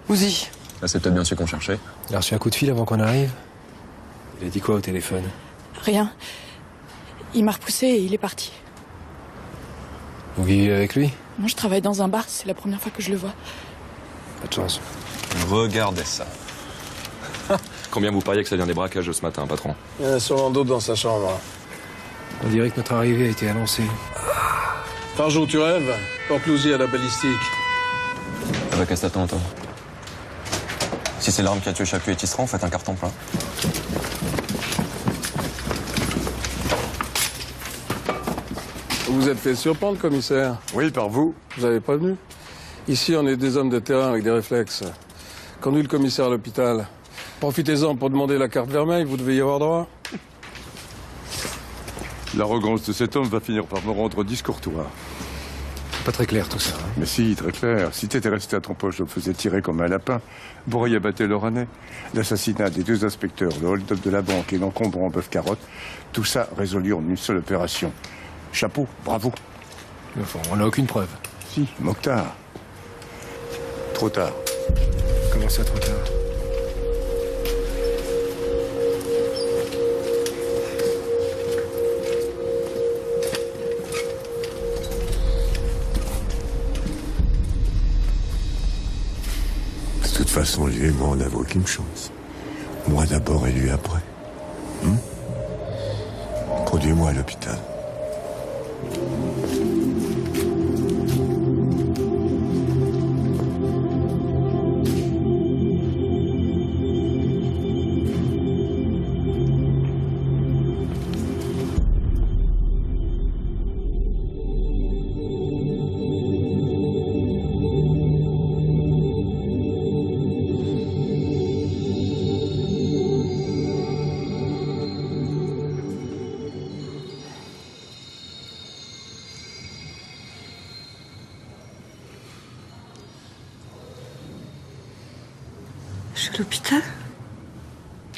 Ouzi. Là, c'est peut-être bien celui qu'on cherchait. Il a reçu un coup de fil avant qu'on arrive. Il a dit quoi au téléphone? Rien. Il m'a repoussé et il est parti. Vous vivez avec lui? Moi, je travaille dans un bar, c'est la première fois que je le vois. Pas de chance. Regardez ça. Combien vous pariez que ça vient des braquages de ce matin, patron? Il y en a sûrement d'autres dans sa chambre. On dirait que notre arrivée a été annoncée. Fargeau, tu rêves? Porte-Louzy à la balistique. Avec qu'à s'attendre, toi. Si c'est l'arme qui a tué Chapuis et Tisserand, faites un carton plein. Vous êtes fait surprendre, commissaire? Oui, par vous. Vous avez prévenu? Ici, on est des hommes de terrain avec des réflexes. Conduit le commissaire à l'hôpital. Profitez-en pour demander la carte vermeille, vous devez y avoir droit. L'arrogance de cet homme va finir par me rendre discourtois. Pas très clair tout ça. Hein. Mais si, très clair. Si t'étais resté à ton poste, je me faisais tirer comme un lapin. Vous auriez abattu le Rennais. L'assassinat des deux inspecteurs, le hold-up de la banque et l'encombrant bœuf carotte, tout ça résolu en une seule opération. Chapeau, bravo. Enfin, on n'a aucune preuve. Si, Mokhtar. Trop tard. Comment ça, trop tard? De toute façon, lui et moi, on n'avait aucune chance. Moi d'abord et lui après. Conduis-moi à l'hôpital. Je suis à l'hôpital?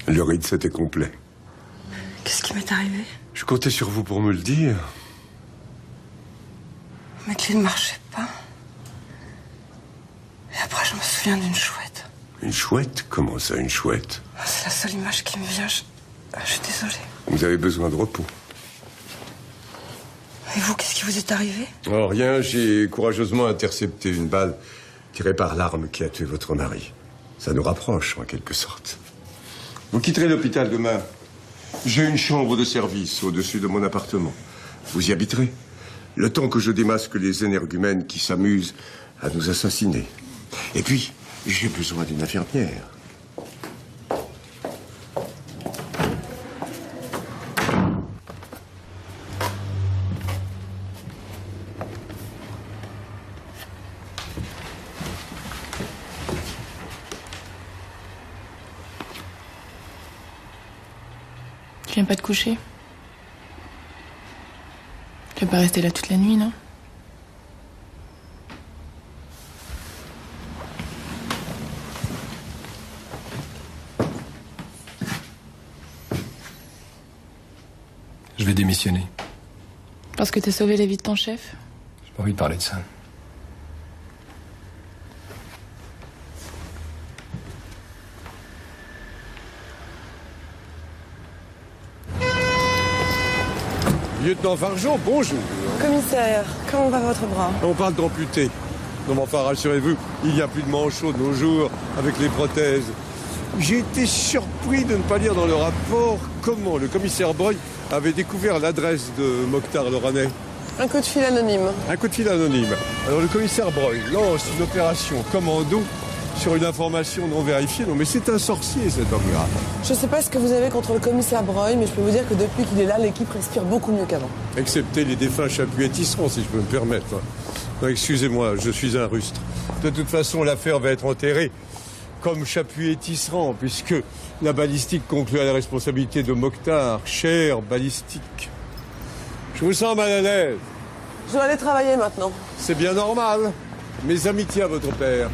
Le rite, c'était complet. Qu'est-ce qui m'est arrivé? Je comptais sur vous pour me le dire. Ma clé ne marchait pas. Et après, je me souviens d'une chouette. Une chouette? Comment ça, une chouette? C'est la seule image qui me vient. Je suis désolée. Vous avez besoin de repos. Et vous, qu'est-ce qui vous est arrivé? Oh, rien, j'ai courageusement intercepté une balle tirée par l'arme qui a tué votre mari. Ça nous rapproche, en quelque sorte. Vous quitterez l'hôpital demain. J'ai une chambre de service au-dessus de mon appartement. Vous y habiterez. Le temps que je démasque les énergumènes qui s'amusent à nous assassiner. Et puis, j'ai besoin d'une infirmière. Tu viens pas te coucher? Tu vas pas rester là toute la nuit, non? Je vais démissionner. Parce que t'as sauvé la vie de ton chef? J'ai pas envie de parler de ça. Lieutenant Fargeon, bonjour. Commissaire, comment va votre bras? On parle d'amputé. Non mais enfin, rassurez-vous, il n'y a plus de manchots de nos jours avec les prothèses. J'ai été surpris de ne pas lire dans le rapport comment le commissaire Breuil avait découvert l'adresse de Mokhtar Loranais. Un coup de fil anonyme. Un coup de fil anonyme. Alors le commissaire Breuil lance une opération commando sur une information non vérifiée. Non mais c'est un sorcier cet homme-là. Je sais pas ce que vous avez contre le commissaire Breuil, mais je peux vous dire que depuis qu'il est là, l'équipe respire beaucoup mieux qu'avant. Excepté les défunts Chapuet-Tisserand, si je peux me permettre. Non, excusez-moi, je suis un rustre. De toute façon, l'affaire va être enterrée comme Chapuet-Tisserand, puisque la balistique conclut à la responsabilité de Mokhtar, cher balistique. Je vous sens mal à l'aise. Je dois aller travailler maintenant. C'est bien normal. Mes amitiés à votre père.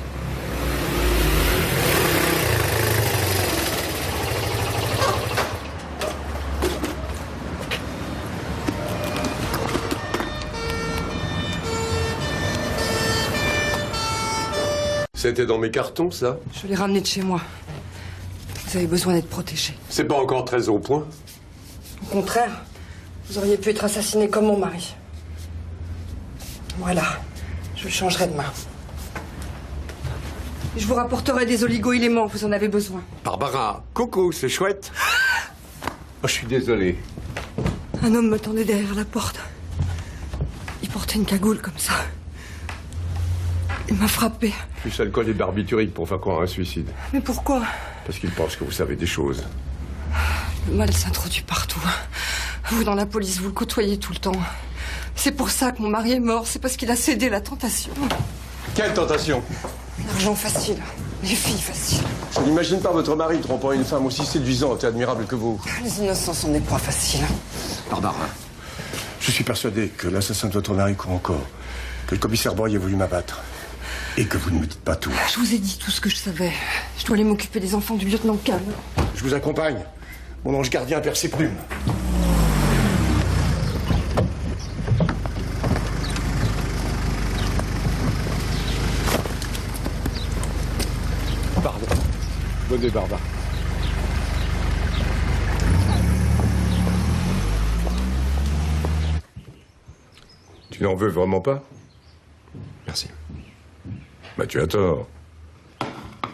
C'était dans mes cartons, ça? Je l'ai ramené de chez moi. Vous avez besoin d'être protégé. C'est pas encore très au point. Au contraire, vous auriez pu être assassiné comme mon mari. Voilà, je le changerai demain. Et je vous rapporterai des oligo-éléments, vous en avez besoin. Barbara, coucou, c'est chouette. Oh, je suis désolé. Un homme me tendait derrière la porte. Il portait une cagoule comme ça. Il m'a frappé. Plus alcool et barbiturique pour faire croire à un suicide. Mais pourquoi? Parce qu'il pense que vous savez des choses. Le mal s'introduit partout. Vous, dans la police, vous le côtoyez tout le temps. C'est pour ça que mon mari est mort. C'est parce qu'il a cédé à la tentation. Quelle tentation? L'argent facile. Les filles faciles. Je n'imagine pas votre mari trompant une femme aussi séduisante et admirable que vous. Les innocents sont des proies faciles. Barbara, je suis persuadé que l'assassin de votre mari court encore. Que le commissaire Breuil a voulu m'abattre. Et que vous ne me dites pas tout. Je vous ai dit tout ce que je savais. Je dois aller m'occuper des enfants du lieutenant Calme. Je vous accompagne. Mon ange gardien perd ses plumes. Pardon. Donnez, Barbara. Tu n'en veux vraiment pas? Merci. Bah, tu as tort.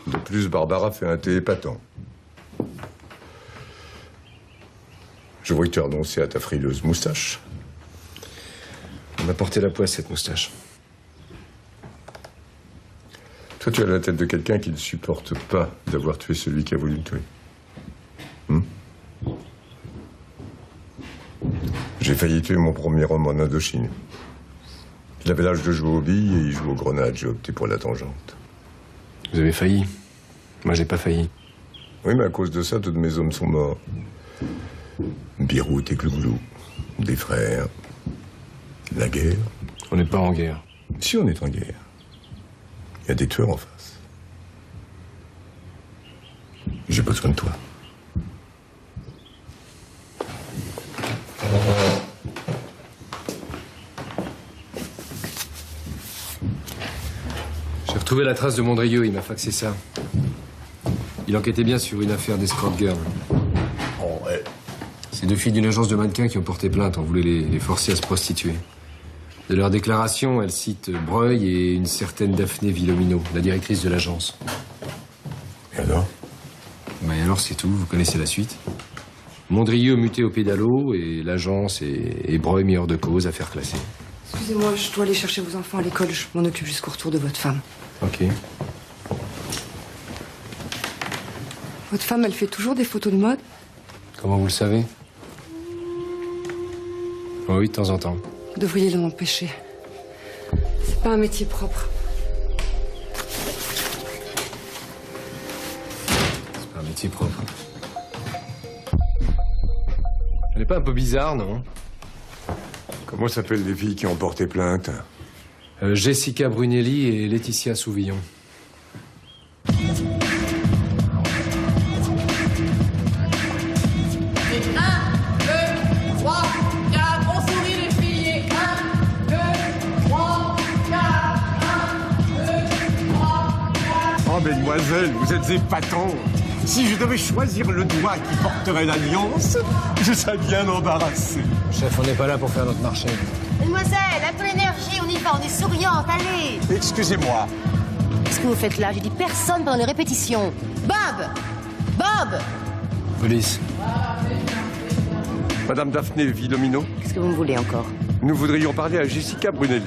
De plus, Barbara fait un thé épatant. Je vois que tu as renoncé à ta frileuse moustache. On a porté la poisse, cette moustache. Toi, tu as la tête de quelqu'un qui ne supporte pas d'avoir tué celui qui a voulu le tuer. J'ai failli tuer mon premier homme en Indochine. Il avait l'âge de jouer aux billes et il joue aux grenades. J'ai opté pour la tangente. Vous avez failli. Moi, j'ai pas failli. Oui, mais à cause de ça, tous mes hommes sont morts. Birout et Clouglou. Des frères. La guerre. On n'est pas en guerre. Si, on est en guerre. Il y a des tueurs en face. J'ai besoin de toi. J'ai retrouvé la trace de Mondrieux, il m'a faxé ça. Il enquêtait bien sur une affaire d'escort girl. Oh, ouais. Ces deux filles d'une agence de mannequins qui ont porté plainte, on voulait les forcer à se prostituer. De leur déclaration, elles citent Breuil et une certaine Daphné Villomino, la directrice de l'agence. Et alors? Mais alors c'est tout, vous connaissez la suite. Mondrieux muté au pédalo et l'agence et Breuil mis hors de cause, affaire classée. Excusez-moi, je dois aller chercher vos enfants à l'école. Je m'en occupe jusqu'au retour de votre femme. Ok. Votre femme, elle fait toujours des photos de mode? Comment vous le savez? Oh oui, de temps en temps. Vous devriez l'en empêcher. C'est pas un métier propre. C'est pas un métier propre. Elle est pas un peu bizarre, non? Comment s'appellent les filles qui ont porté plainte? Jessica Brunelli et Laetitia Souvillon. Oh, mesdemoiselles, vous êtes épatants. Si je devais choisir le doigt qui porterait l'alliance, je serais bien embarrassé. Chef, on n'est pas là pour faire notre marché. Mademoiselle, un peu d'énergie, on y va, on est souriante, allez. Excusez-moi. Qu'est-ce que vous faites là? J'ai dit personne pendant les répétitions. Bob! Bob! Police. Madame Daphné Villomino, Qu'est-ce que vous me voulez encore? nous voudrions parler à Jessica Brunelli.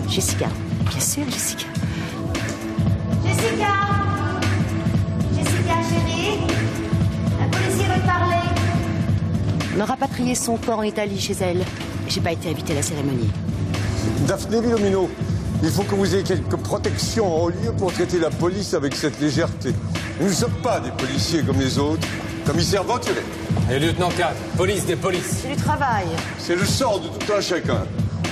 Jessica. Bien sûr, Jessica. Jessica! Jessica, chérie? Un policier veut te parler. On a rapatrié son corps en Italie chez elle. J'ai pas été invitée à la cérémonie. Daphné Villomino, il faut que vous ayez quelques protections en lieu pour traiter la police avec cette légèreté. Nous ne sommes pas des policiers comme les autres. Commissaire Venturé. Et lieutenant 4, police des polices. C'est du travail. C'est le sort de tout un chacun.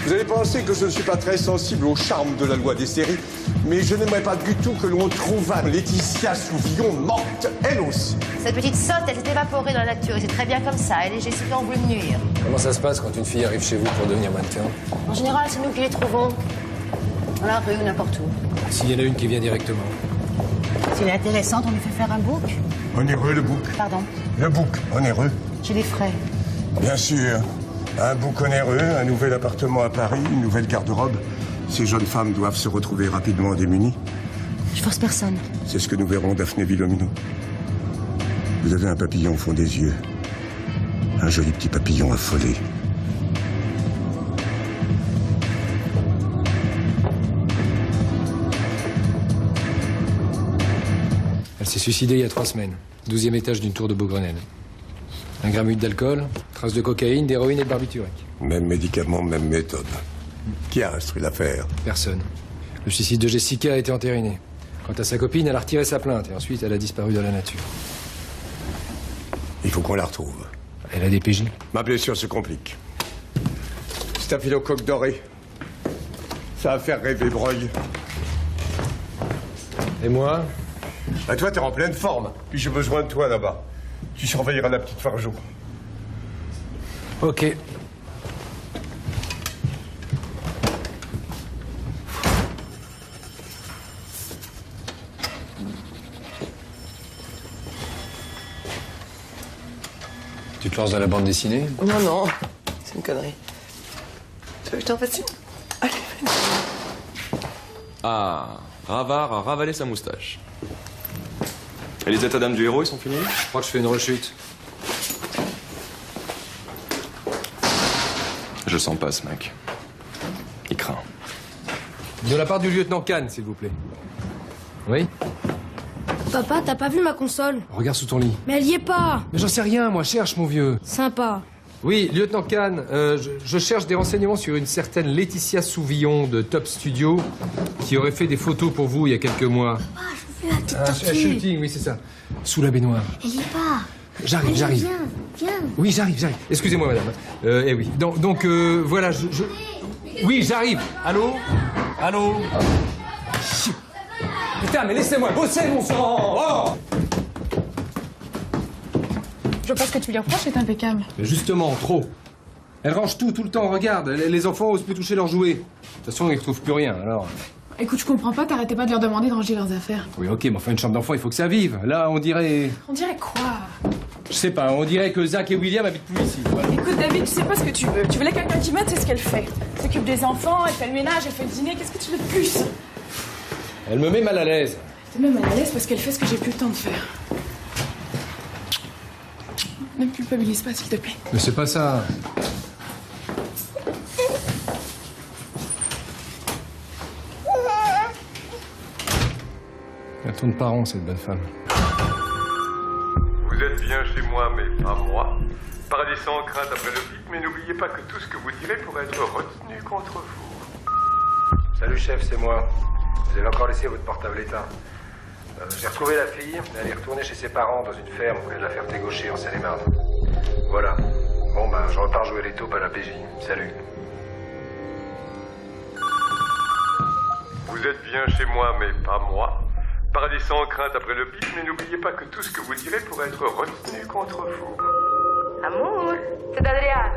Vous allez penser que je ne suis pas très sensible au charme de la loi des séries, mais je n'aimerais pas du tout que l'on trouvât Laetitia Souvillon morte, elle aussi. Cette petite sotte, elle s'est évaporée dans la nature et c'est très bien comme ça. Elle et Jessica ont voulu me nuire. Comment ça se passe quand une fille arrive chez vous pour devenir mannequin? En général, c'est nous qui les trouvons. Dans la rue ou n'importe où. S'il y en a une qui vient directement. Si elle est intéressante, on lui fait faire un book. Onéreux, le bouc. Pardon? Le bouc, onéreux. J'ai des frais. Bien sûr. Un bouc onéreux, un nouvel appartement à Paris, une nouvelle garde-robe. Ces jeunes femmes doivent se retrouver rapidement démunies. Je force personne. C'est ce que nous verrons, Daphné Villomino. Vous avez un papillon au fond des yeux. Un joli petit papillon affolé. Elle s'est suicidée il y a 3 semaines. 12e étage d'une tour de Beaugrenelle. 1 gramme d'alcool, traces de cocaïne, d'héroïne et de barbiturique. Même médicament, même méthode. Qui a instruit l'affaire? Personne. Le suicide de Jessica a été entériné. Quant à sa copine, elle a retiré sa plainte et ensuite elle a disparu dans la nature. Il faut qu'on la retrouve. Elle a des PJ. Ma blessure se complique. Staphylocoque doré. Ça va faire rêver Breuil. Et moi? Bah toi, t'es en pleine forme. Puis j'ai besoin de toi là-bas. Tu surveilleras la petite Fargeau. Ok. Tu te lances dans la bande dessinée? Non, non, c'est une connerie. Tu veux que je t'en fasse une? Allez, Ah, Ravard a ravalé sa moustache. Et les états d'âme du héros, ils sont finis? Je crois que je fais une rechute. Je sens pas ce mec. Il craint. De la part du lieutenant Kahn, s'il vous plaît. Oui? Papa, t'as pas vu ma console? Regarde sous ton lit. Mais elle y est pas. Mais j'en sais rien, moi, cherche, mon vieux. Sympa. Oui, lieutenant Kahn, je cherche des renseignements sur une certaine Laetitia Souvillon de Top Studio qui aurait fait des photos pour vous il y a quelques mois. Ah, je veux la petite tortue. Un shooting, oui, c'est ça. Sous la baignoire. Elle y est pas. J'arrive, Allez, j'arrive. Viens. Oui, j'arrive. Excusez-moi, madame. Eh oui. Donc, voilà, Oui, j'arrive. Allô? Allô? Putain, mais laissez-moi bosser, mon sang! Oh! Je vois pas ce que tu lui reproches, c'est impeccable. Mais justement, trop. Elle range tout le temps, regarde. Les enfants osent plus toucher leurs jouets. De toute façon, ils retrouvent plus rien, alors... Écoute, je comprends pas, t'arrêtais pas de leur demander de ranger leurs affaires. Oui, ok, mais enfin, une chambre d'enfant, il faut que ça vive. Là, on dirait... On dirait quoi? Je sais pas, on dirait que Zach et William habitent plus ici. Voilà. Écoute, David, tu sais pas ce que tu veux. Tu voulais quelqu'un qui m'aide, c'est ce qu'elle fait. Elle s'occupe des enfants, elle fait le ménage, elle fait le dîner, qu'est-ce que tu veux de plus? Elle me met mal à l'aise. T'es même mal à l'aise parce qu'elle fait ce que j'ai plus le temps de faire. Ne me culpabilise pas, s'il te plaît. Mais c'est pas ça. tourne pas rond, cette bonne femme. Vous êtes bien chez moi, mais pas moi. Paradis sans crainte après le pic, mais n'oubliez pas que tout ce que vous direz pourrait être retenu contre vous. Salut chef, c'est moi. Vous avez encore laissé votre portable éteint. J'ai retrouvé la fille, elle est retournée chez ses parents dans une ferme près de la Ferté-Gaucher en Seine-et-Marne. Voilà. Bon ben, je repars jouer les taupes à la PJ. Salut. Vous êtes bien chez moi, mais pas moi. Paradis sans crainte après le pic, mais n'oubliez pas que tout ce que vous direz pourrait être retenu contre vous. Amour, c'est Adriana.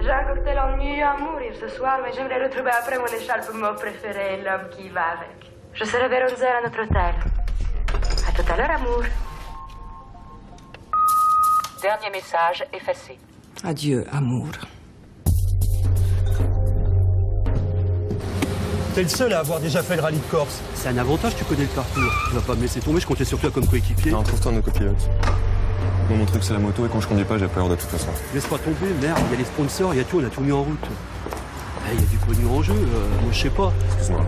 J'ai un cocktail ennuyeux à mourir ce soir, mais j'aimerais retrouver après mon écharpe mot préféré, l'homme qui va avec. Je serai vers 11h à notre hôtel. À tout à l'heure, amour. Dernier message effacé. Adieu, amour. T'es le seul à avoir déjà fait le rallye de Corse. C'est un avantage, tu connais le parcours. Tu vas pas me laisser tomber, je comptais sur toi comme coéquipier. Non, trouve-toi un copilote. Moi, mon truc, c'est la moto, et quand je conduis pas, j'ai peur de toute façon. Laisse pas tomber, merde, il y a les sponsors, il y a tout, on a tout mis en route. Il y a du pognon en jeu, moi je sais pas. Excuse-moi.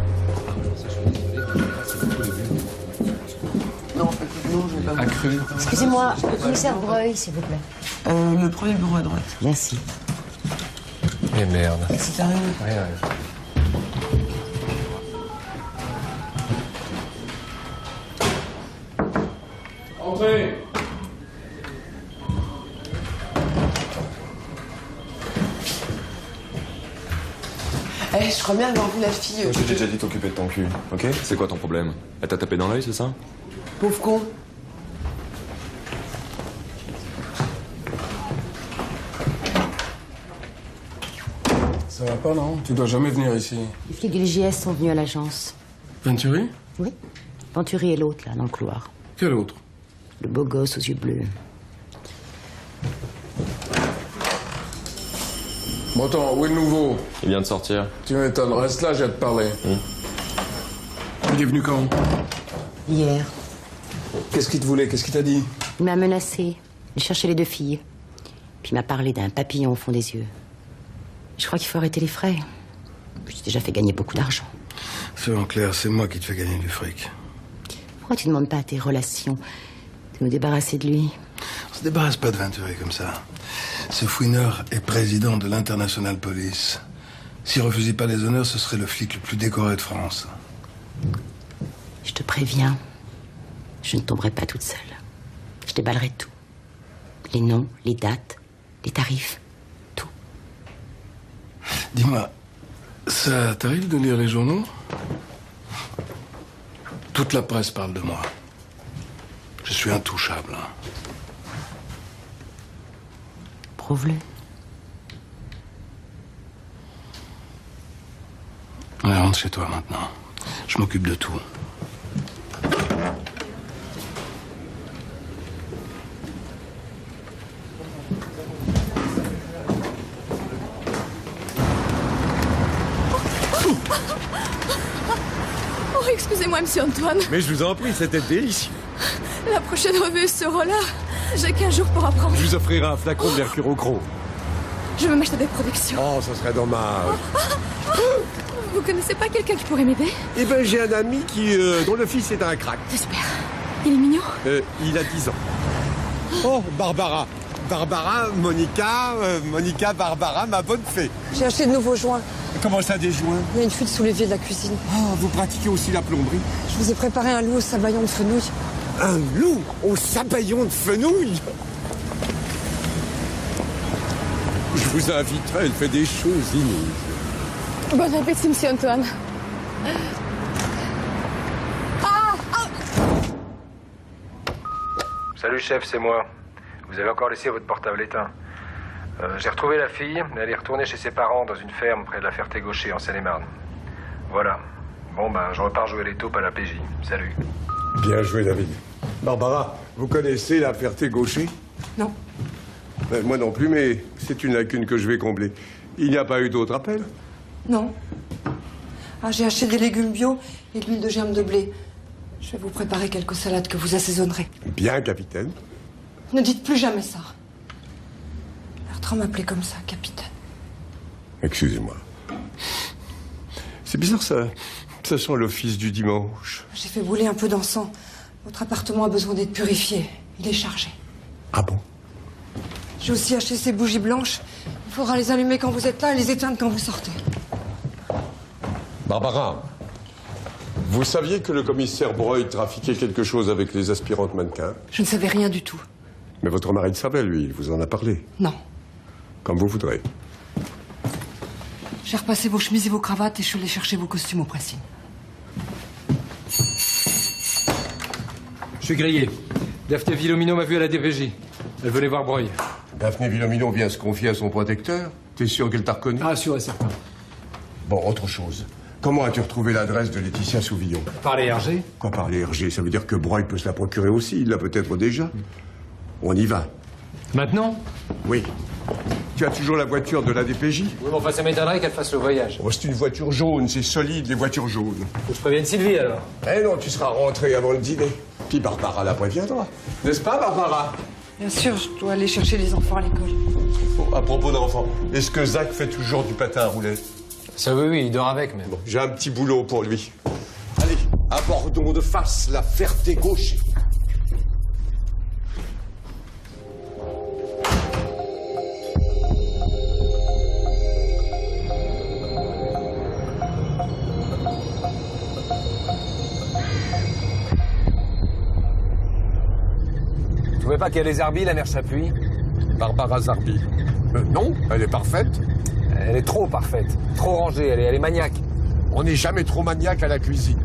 Non, non, je vais pas. Accru. Excusez-moi, le commissaire Breuil, s'il vous plaît. Le premier bureau à droite. Merci. Eh merde. Si t'arrives. Rien. Entrez. Eh, je crois bien avoir vu la fille. Je t'ai déjà dit t'occuper de ton cul, ok? C'est quoi ton problème? Elle t'a tapé dans l'œil, c'est ça? Pauvre con. Ça va pas, non? Tu dois jamais venir ici. Les flics du LGS sont venus à l'agence. Venturi? Oui. Venturi et l'autre, là, dans le couloir. Quel autre? Le beau gosse aux yeux bleus. Bon, attends, où est le nouveau? Il vient de sortir. Tu m'étonnes, reste là, j'ai à te parler. Il est venu quand? Hier. Qu'est-ce qu'il te voulait? Qu'est-ce qu'il t'a dit? Il m'a menacé. Il cherchait les deux filles. Puis il m'a parlé d'un papillon au fond des yeux. Je crois qu'il faut arrêter les frais. J'ai déjà fait gagner beaucoup d'argent. Soyons clairs, c'est moi qui te fais gagner du fric. Pourquoi tu ne demandes pas à tes relations de me débarrasser de lui? On se débarrasse pas de Venturi comme ça. Ce fouineur est président de l'International Police. S'il refusait pas les honneurs, ce serait le flic le plus décoré de France. Je te préviens, je ne tomberai pas toute seule. Je déballerai tout. Les noms, les dates, les tarifs, tout. Dis-moi, ça t'arrive de lire les journaux? Toute la presse parle de moi. Je suis intouchable. Hein. Prouve-le. Allez, rentre chez toi maintenant. Je m'occupe de tout. Oh, excusez-moi, monsieur Antoine. Mais je vous en prie, c'était délicieux. La prochaine revue sera là. J'ai 15 jours pour apprendre. Je vous offrirai un flacon de mercurochrome. Je veux m'acheter des protections. Oh, ça serait dommage. Vous connaissez pas quelqu'un qui pourrait m'aider? Eh ben, j'ai un ami dont le fils est un crack. J'espère. Il est mignon? Il a 10 ans. Oh, Barbara. Monica, Barbara, ma bonne fée. J'ai acheté de nouveaux joints. Comment ça, des joints? Il y a une fuite sous l'évier de la cuisine. Oh, vous pratiquez aussi la plomberie? Je vous ai préparé un loup au sabayon de fenouil. Un loup au sabayon de fenouil? Je vous inviterai, elle fait des choses inouïes. Bon appétit, monsieur Antoine. Salut chef, c'est moi. Vous avez encore laissé votre portable éteint. J'ai retrouvé la fille, elle est retournée chez ses parents dans une ferme près de la Ferté-Gaucher en Seine-et-Marne. Voilà. Bon ben, je repars jouer les taupes à la PJ. Salut. Bien joué, David. Barbara, vous connaissez la Ferté-Gaucher? Non. Moi non plus, mais c'est une lacune que je vais combler. Il n'y a pas eu d'autres appels? Non. Ah, j'ai acheté des légumes bio et de l'huile de germe de blé. Je vais vous préparer quelques salades que vous assaisonnerez. Bien, capitaine. Ne dites plus jamais ça. Bertrand m'appelait comme ça, capitaine. Excusez-moi. C'est bizarre, ça Ça sent l'office du dimanche. J'ai fait brûler un peu d'encens. Votre appartement a besoin d'être purifié. Il est chargé. Ah bon? J'ai aussi acheté ces bougies blanches. Il faudra les allumer quand vous êtes là et les éteindre quand vous sortez. Barbara, vous saviez que le commissaire Breuil trafiquait quelque chose avec les aspirantes mannequins? Je ne savais rien du tout. Mais votre mari le savait, lui, il vous en a parlé. Non. Comme vous voudrez. J'ai repassé vos chemises et vos cravates et je suis allée chercher vos costumes au pressing. Je suis grillé. Daphné Villomino m'a vu à la DPJ. Elle venait voir Breuil. Daphné Villomino vient se confier à son protecteur? T'es sûr qu'elle t'a reconnu? Ah, sûr et certain. Bon, autre chose. Comment as-tu retrouvé l'adresse de Laetitia Souvillon? Par les RG. Quoi par les RG? Ça veut dire que Breuil peut se la procurer aussi, il l'a peut-être déjà. On y va. Maintenant? Oui. Tu as toujours la voiture de la DPJ? Oui, mais enfin, ça m'étonnerait qu'elle fasse le voyage. Oh, c'est une voiture jaune, c'est solide, les voitures jaunes. Faut que je prévienne Sylvie, alors. Eh non, tu seras rentré avant le dîner. Puis Barbara la préviendra. N'est-ce pas, Barbara? Bien sûr, je dois aller chercher les enfants à l'école. Oh, à propos d'enfants, est-ce que Zach fait toujours du patin à roulettes? Ça oui, il dort avec, même. Bon, j'ai un petit boulot pour lui. Allez, abordons de face la Ferté-Gaucher. Vous trouvez pas qu'il y a les Zarbi, la mère Chapuis? Barbara Zarbi. Non, elle est parfaite. Elle est trop parfaite, trop rangée, elle est maniaque. On n'est jamais trop maniaque à la cuisine.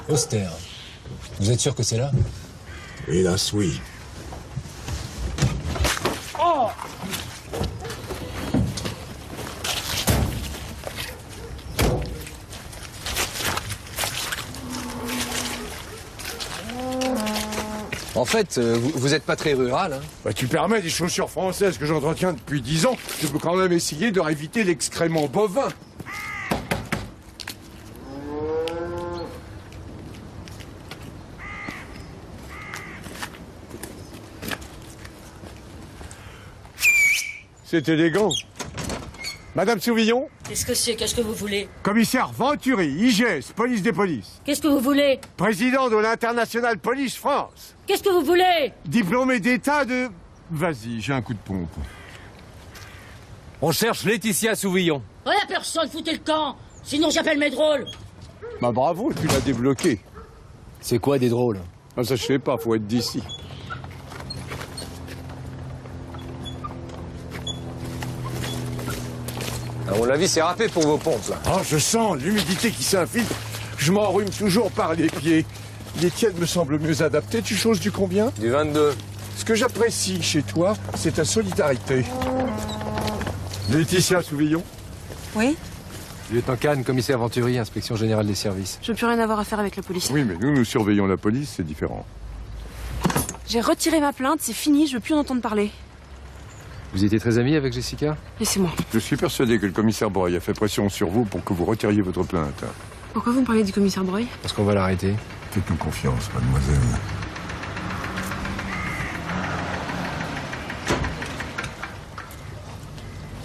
Austère. Vous êtes sûr que c'est là? Hélas, oui. Oh! En fait, vous êtes pas très rural, hein? Bah, tu permets des chaussures françaises que j'entretiens depuis 10 ans. Je peux quand même essayer de éviter l'excrément bovin. C'est élégant. Madame Souvillon? Qu'est-ce que c'est? Qu'est-ce que vous voulez? Commissaire Venturi, IGS, police des polices. Qu'est-ce que vous voulez? Président de l'International Police France. Qu'est-ce que vous voulez? Diplômé d'État de... Vas-y, j'ai un coup de pompe. On cherche Laetitia Souvillon. Oh, la personne, foutez le camp. Sinon, j'appelle mes drôles. Bah bravo, tu l'as débloqué. C'est quoi des drôles? Ah, ça je sais pas, faut être d'ici. À mon avis, c'est râpé pour vos pompes, là. Oh, je sens l'humidité qui s'infiltre. Je m'enrhume toujours par les pieds. Les tiennes me semblent mieux adaptées. Tu choses du combien? Du 22. Ce que j'apprécie chez toi, c'est ta solidarité. Laetitia Souvillon? Oui? Lieutenant Kahn, commissaire Venturi, inspection générale des services. Je veux plus rien avoir à faire avec la police. Oui, mais nous surveillons la police, c'est différent. J'ai retiré ma plainte, c'est fini, je veux plus en entendre parler. Vous étiez très ami avec Jessica? Laissez-moi. Je suis persuadé que le commissaire Breuil a fait pression sur vous pour que vous retiriez votre plainte. Pourquoi vous me parlez du commissaire Breuil? Parce qu'on va l'arrêter. Faites-nous confiance, mademoiselle.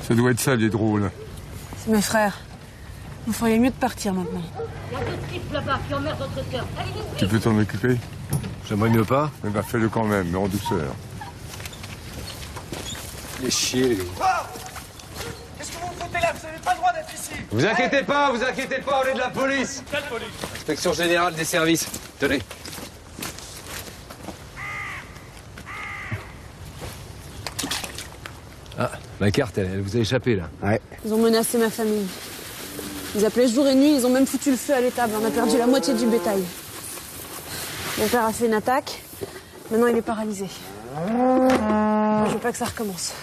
Ça doit être ça, les drôles. C'est mes frères. Vous feriez mieux de partir maintenant. Il y a deux types là-bas qui emmerdent votre cœur. Allez, vite, Tu peux t'en occuper? J'aimerais mieux pas. Eh ben, fais-le quand même, mais en douceur. Les chier, les gars. Qu'est-ce que vous foutez là? Vous n'avez pas le droit d'être ici. Vous inquiétez pas, on est de la police. Quelle police? Inspection générale des services. Tenez. Ah, ma carte, elle vous a échappé, là. Ouais. Ils ont menacé ma famille. Ils appelaient jour et nuit, ils ont même foutu le feu à l'étable. On a perdu la moitié du bétail. Mon père a fait une attaque. Maintenant, il est paralysé. Je veux pas que ça recommence.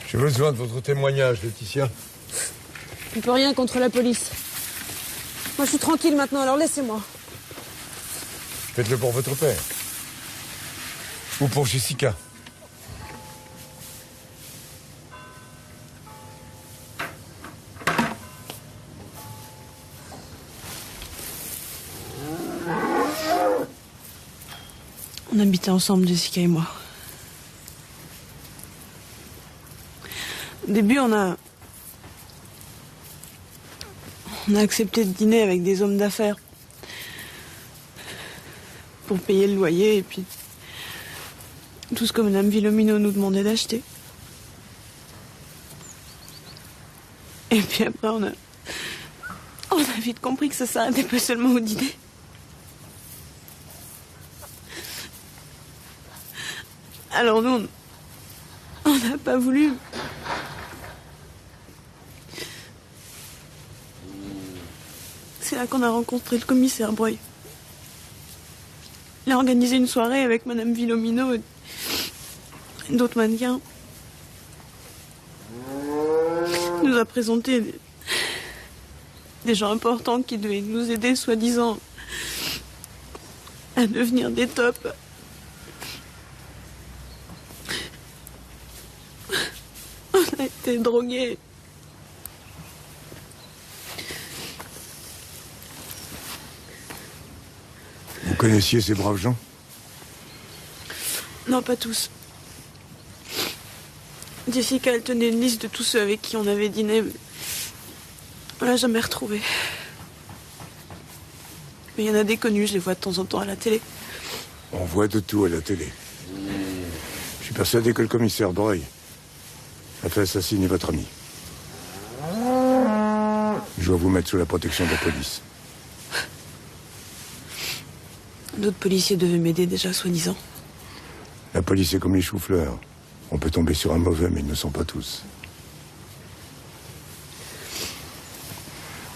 J'ai besoin de votre témoignage, Laetitia. On peut rien contre la police. Moi, je suis tranquille maintenant, alors laissez-moi. Faites-le pour votre père. Ou pour Jessica. On habitait ensemble, Jessica et moi. Au début, on a accepté de dîner avec des hommes d'affaires pour payer le loyer et puis tout ce que Madame Villomino nous demandait d'acheter. Et puis après, on a vite compris que ça s'arrêtait pas seulement au dîner. Alors nous, on n'a pas voulu. C'est là qu'on a rencontré le commissaire Breuil. Il a organisé une soirée avec Madame Villomino et d'autres mannequins. Il nous a présenté des gens importants qui devaient nous aider, soi-disant, à devenir des tops. On a été drogués. Vous connaissiez ces braves gens? Non, pas tous. Jessica, elle tenait une liste de tous ceux avec qui on avait dîné. On l'a jamais retrouvé. Mais il y en a des connus, je les vois de temps en temps à la télé. On voit de tout à la télé. Je suis persuadé que le commissaire Breuil a fait assassiner votre ami. Je dois vous mettre sous la protection de la police. D'autres policiers devaient m'aider déjà, soi-disant. La police est comme les choux-fleurs. On peut tomber sur un mauvais, mais ils ne sont pas tous.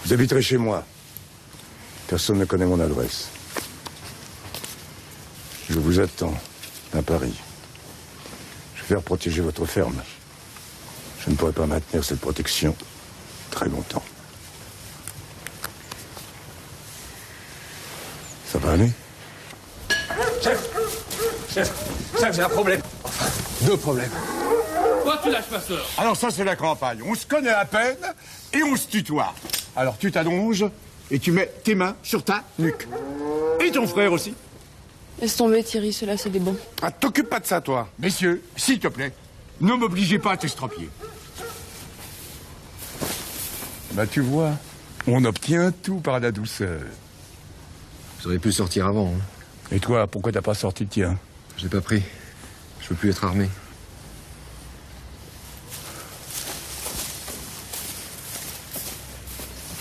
Vous habiterez chez moi. Personne ne connaît mon adresse. Je vous attends à Paris. Je vais faire protéger votre ferme. Je ne pourrai pas maintenir cette protection très longtemps. Ça va aller? Chef, j'ai un problème. Deux problèmes. Toi, tu lâches ma sœur. Alors ça, c'est la campagne. On se connaît à peine et on se tutoie. Alors tu t'allonges et tu mets tes mains sur ta nuque. Et ton frère aussi. Laisse tomber, Thierry, ceux-là, c'est des bons. Ah, t'occupe pas de ça, toi. Messieurs, s'il te plaît, ne m'obligez pas à t'estropier. Bah, tu vois, on obtient tout par la douceur. Vous auriez pu sortir avant. Hein. Et toi, pourquoi t'as pas sorti le tien? Je l'ai pas pris. Je veux plus être armé.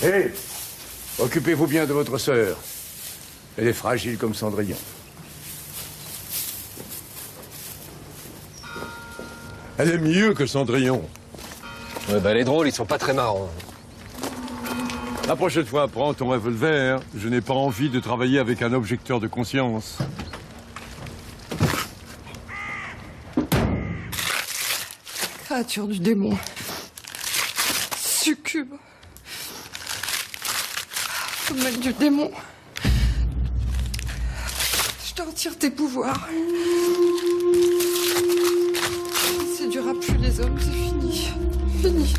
Hé, occupez-vous bien de votre sœur. Elle est fragile comme Cendrillon. Elle est mieux que Cendrillon. Ouais, bah les drôles, ils sont pas très marrants. La prochaine fois, prends ton revolver. Je n'ai pas envie de travailler avec un objecteur de conscience. Créature du démon. Succube. Femelle du démon. Je te retire tes pouvoirs. Ça séduira plus les hommes, c'est fini. Fini.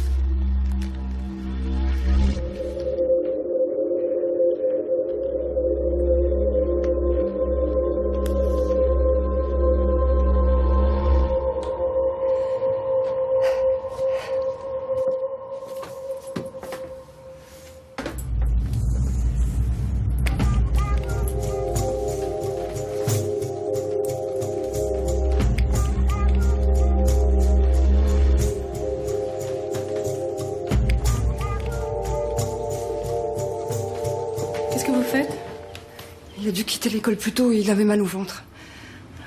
Il a dû quitter l'école plus tôt et il avait mal au ventre.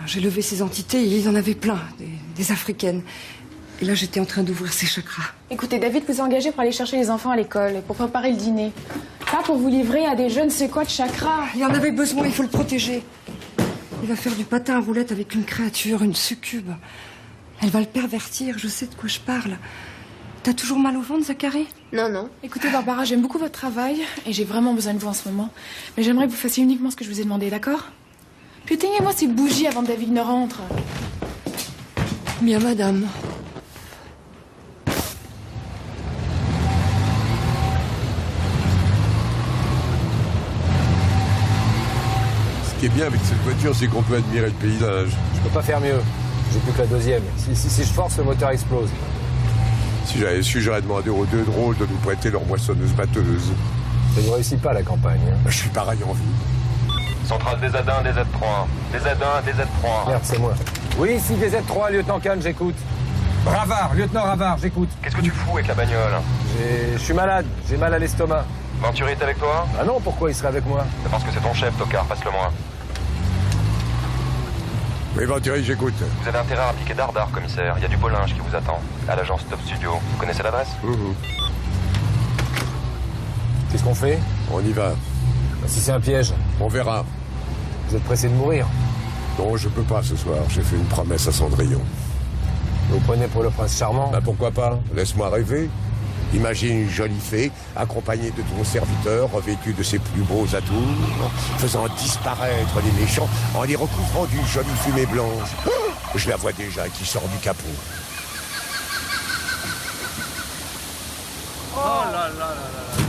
J'ai levé ses entités et il en avait plein, des africaines. Et là, j'étais en train d'ouvrir ses chakras. Écoutez, David vous a engagé pour aller chercher les enfants à l'école et pour préparer le dîner. Pas pour vous livrer à des jeunes c'est quoi de chakras. Il en avait besoin, il faut le protéger. Il va faire du patin à roulettes avec une créature, une succube. Elle va le pervertir, je sais de quoi je parle. T'as toujours mal au ventre, Zachary? Non, non. Écoutez, Barbara, j'aime beaucoup votre travail et j'ai vraiment besoin de vous en ce moment. Mais j'aimerais que vous fassiez uniquement ce que je vous ai demandé, d'accord? Puis éteignez-moi ces bougies avant que David ne rentre. Bien, madame. Ce qui est bien avec cette voiture, c'est qu'on peut admirer le paysage. Je peux pas faire mieux. J'ai plus que la deuxième. Si je force, le moteur explose. Si j'avais su, j'aurais demandé aux deux drôles de nous prêter leur moissonneuse-batteuse. Ça ne réussit pas, la campagne. Hein. Je suis pareil en vie. Centrale des Z1, des Z3. Des Z1, des Z3. Merde, c'est moi. Oui, ici des Z3, lieutenant Kahn, j'écoute. Ravard, lieutenant Ravard, j'écoute. Qu'est-ce que tu fous avec la bagnole? Je suis malade, j'ai mal à l'estomac. Venturi est avec toi? Ah non, pourquoi il serait avec moi? C'est parce que c'est ton chef, Tocard, passe-le-moi. Oui, Venturi, j'écoute. Vous avez intérêt à appliquer dardard, commissaire. Il y a du Bollinge qui vous attend. À l'agence Top Studio. Vous connaissez l'adresse? Qu'est-ce qu'on fait? On y va. Si c'est un piège? On verra. Vous êtes pressé de mourir? Non, je peux pas ce soir. J'ai fait une promesse à Cendrillon. Vous prenez pour le prince charmant? Bah pourquoi pas? Laisse-moi rêver. Imagine une jolie fée, accompagnée de ton serviteur, revêtue de ses plus beaux atours, faisant disparaître les méchants en les recouvrant d'une jolie fumée blanche. Je la vois déjà qui sort du capot. Oh là là là là.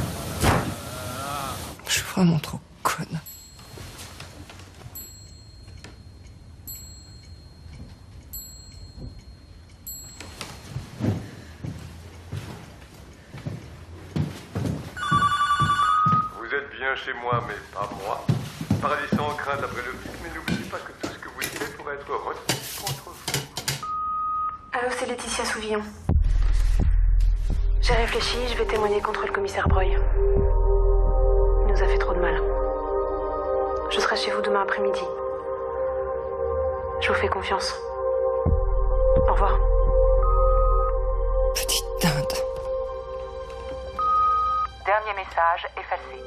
Je suis vraiment trop conne. Vous êtes bien chez moi, mais pas moi. Paradis sans crainte après le pic, mais n'oubliez pas que tout ce que vous direz pourrait être retenu contre vous. Allô, c'est Laetitia Souvillon. J'ai réfléchi, je vais témoigner contre le commissaire Breuil. Il nous a fait trop de mal. Je serai chez vous demain après-midi. Je vous fais confiance. Au revoir. Petite dinde. Dernier message effacé.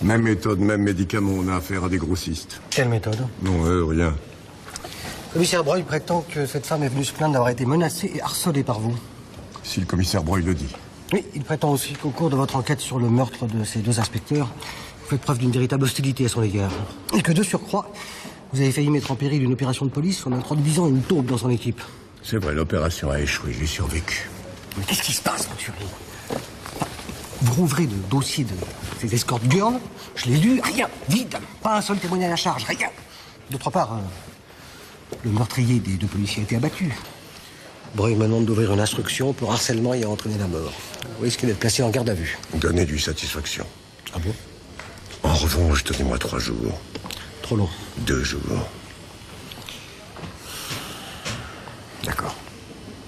Même méthode, même médicament, on a affaire à des grossistes. Quelle méthode? Non, rien. Le commissaire Breuil prétend que cette femme est venue se plaindre d'avoir été menacée et harcelée par vous. Si le commissaire Breuil le dit. Oui, il prétend aussi qu'au cours de votre enquête sur le meurtre de ces deux inspecteurs, vous faites preuve d'une véritable hostilité à son égard. Et que de surcroît, vous avez failli mettre en péril une opération de police en introduisant une taupe dans son équipe. C'est vrai, l'opération a échoué, j'ai survécu. Mais qu'est-ce qui se passe, monsieur Lee? Vous rouvrez le dossier de ces escort girls, je l'ai lu, rien, vide, pas un seul témoignage à charge, rien. D'autre part, le meurtrier des deux policiers a été abattu. Breuil me demande d'ouvrir une instruction pour harcèlement ayant entraîné la mort. Vous risquez d'être placé en garde à vue. Donnez-lui satisfaction. Ah bon? En revanche, donnez-moi 3 jours. Trop long. 2 jours. D'accord.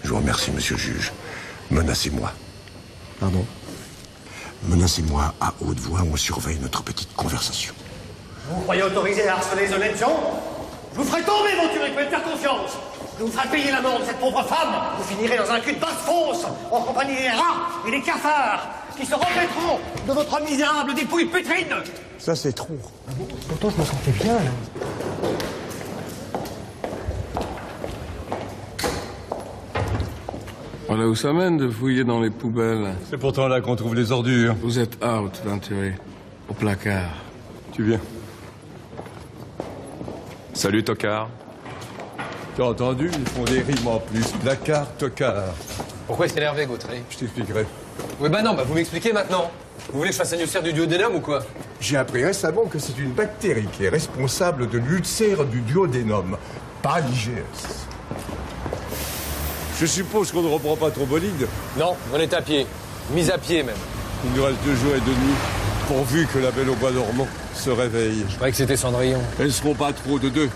Je vous remercie, monsieur le juge. Menacez-moi. Pardon? Menacez-moi à haute voix, on surveille notre petite conversation. Vous croyez autorisé à harceler les honnêtes gens? Je vous ferai tomber, Venturi, vous pouvez me faire confiance. Je vous ferai payer la mort de cette pauvre femme. Vous finirez dans un cul de basse-fosse, en compagnie des rats et des cafards, qui se remettront de votre misérable dépouille putrine. Ça, c'est trop. Ah bon? Pourtant, je me sentais bien, là. Voilà où ça mène de fouiller dans les poubelles. C'est pourtant là qu'on trouve les ordures. Vous êtes out, Venturi. Au placard. Tu viens? Salut, Tocard. T'as entendu? Ils font des rimes en plus. Placard, tocard. Pourquoi il s'est énervé, Gautry? Je t'expliquerai. Oui, bah non, vous m'expliquez maintenant. Vous voulez que je fasse anniversaire du duodénum ou quoi? J'ai appris récemment que c'est une bactérie qui est responsable de l'ulcère du duodénum, pas l'IGS. Je suppose qu'on ne reprend pas trop bolide. Non, on est à pied. Mise à pied, même. Il nous reste 2 jours et 2 nuits, pourvu que la Belle au Bois dormant se réveille. Je croyais que c'était Cendrillon. Elles ne seront pas trop de 2.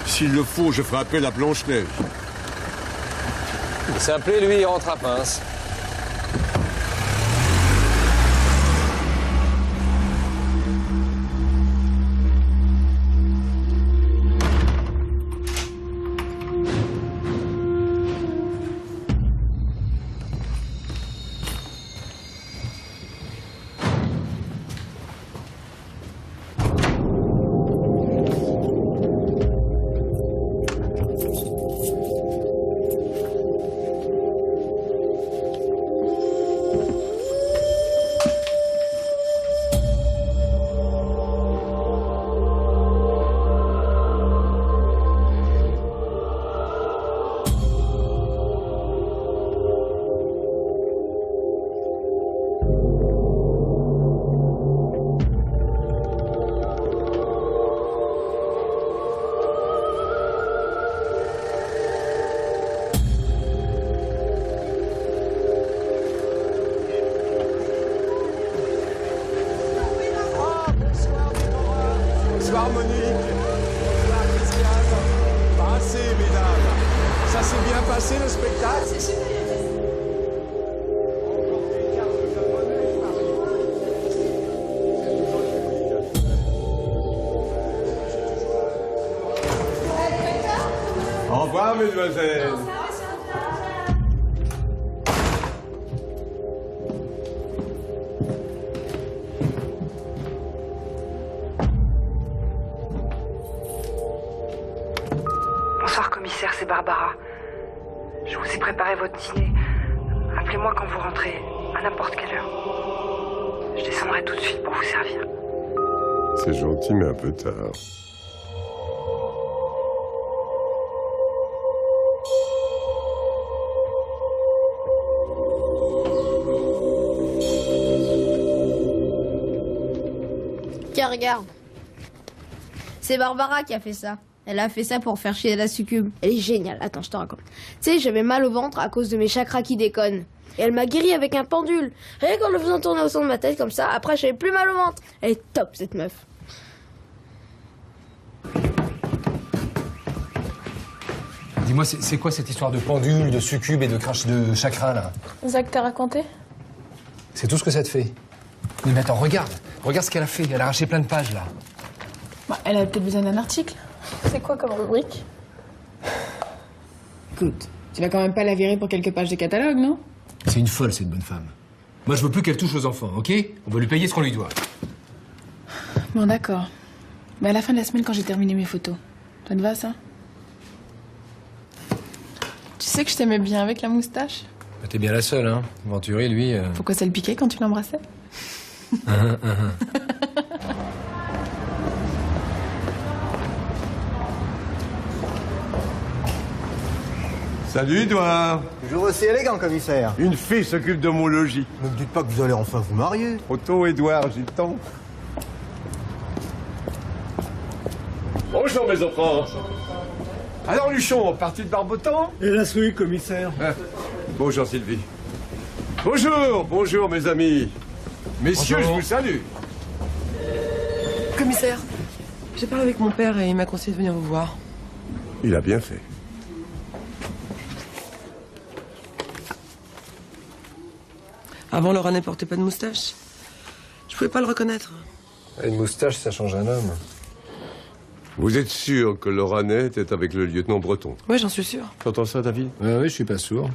S'il le faut, je ferai appel à Blanche-Neige. Il s'est appelé, lui, il rentre à Pince. Bonsoir Monique. Bonsoir Christiane. Passez mesdames. Ça s'est bien passé le spectacle? C'est super. Au revoir mesdemoiselles. Bonsoir, commissaire, c'est Barbara. Je vous ai préparé votre dîner. Appelez-moi quand vous rentrez, à n'importe quelle heure. Je descendrai tout de suite pour vous servir. C'est gentil, mais un peu tard. Tiens, regarde. C'est Barbara qui a fait ça. Elle a fait ça pour faire chier la succube. Elle est géniale. Attends, je te raconte. Tu sais, j'avais mal au ventre à cause de mes chakras qui déconnent. Et elle m'a guéri avec un pendule. Rien qu'en le faisant tourner au centre de ma tête comme ça, après j'avais plus mal au ventre. Elle est top, cette meuf. Dis-moi, c'est quoi cette histoire de pendule, de succube et de crash de chakra, là? Zach t'a raconté? C'est tout ce que ça te fait. Mais attends, regarde. Regarde ce qu'elle a fait. Elle a arraché plein de pages, là. Bah, elle a peut-être besoin d'un article. C'est quoi comme rubrique? Écoute, tu vas quand même pas la virer pour quelques pages de catalogue, non? C'est une folle, cette bonne femme. Moi, je veux plus qu'elle touche aux enfants, ok? On va lui payer ce qu'on lui doit. Bon, d'accord. Mais à la fin de la semaine, quand j'ai terminé mes photos, ça te va, ça? Tu sais que je t'aimais bien avec la moustache? Bah, t'es bien la seule, hein. Venturi, lui... Pourquoi ça le piquait quand tu l'embrassais? Salut Edouard. Toujours aussi élégant, commissaire. Une fille s'occupe de mon logis. Ne me dites pas que vous allez enfin vous marier. Trop tôt, Edouard, j'ai le temps. Bonjour mes enfants. Alors Luchon, parti de Barbotan? Hélas oui, commissaire. Bonjour Sylvie. Bonjour mes amis. Messieurs, Bonjour. je vous salue. Commissaire, j'ai parlé avec mon père et il m'a conseillé de venir vous voir. Il a bien fait. Avant, Laura ne portait pas de moustache. Je pouvais pas le reconnaître. Une moustache, ça change un homme. Vous êtes sûr que Loranais était avec le lieutenant Breton? Oui, j'en suis sûr. T'entends ça, David? Oui, je suis pas sourd.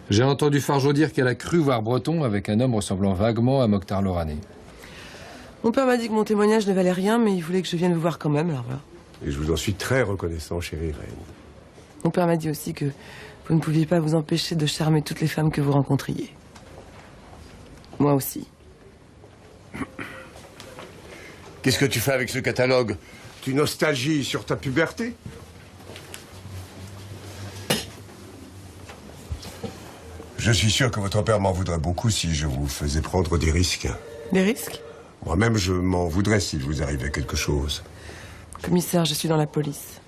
J'ai entendu Fargeau dire qu'elle a cru voir Breton avec un homme ressemblant vaguement à Mokhtar Loranais. Mon père m'a dit que mon témoignage ne valait rien, mais il voulait que je vienne vous voir quand même, alors voilà. Et je vous en suis très reconnaissant, chérie reine. Mon père m'a dit aussi que vous ne pouviez pas vous empêcher de charmer toutes les femmes que vous rencontriez. Moi aussi. Qu'est-ce que tu fais avec ce catalogue? Tu nostalgies sur ta puberté? Je suis sûr que votre père m'en voudrait beaucoup si je vous faisais prendre des risques. Des risques? Moi-même, je m'en voudrais s'il vous arrivait quelque chose. Commissaire, je suis dans la police.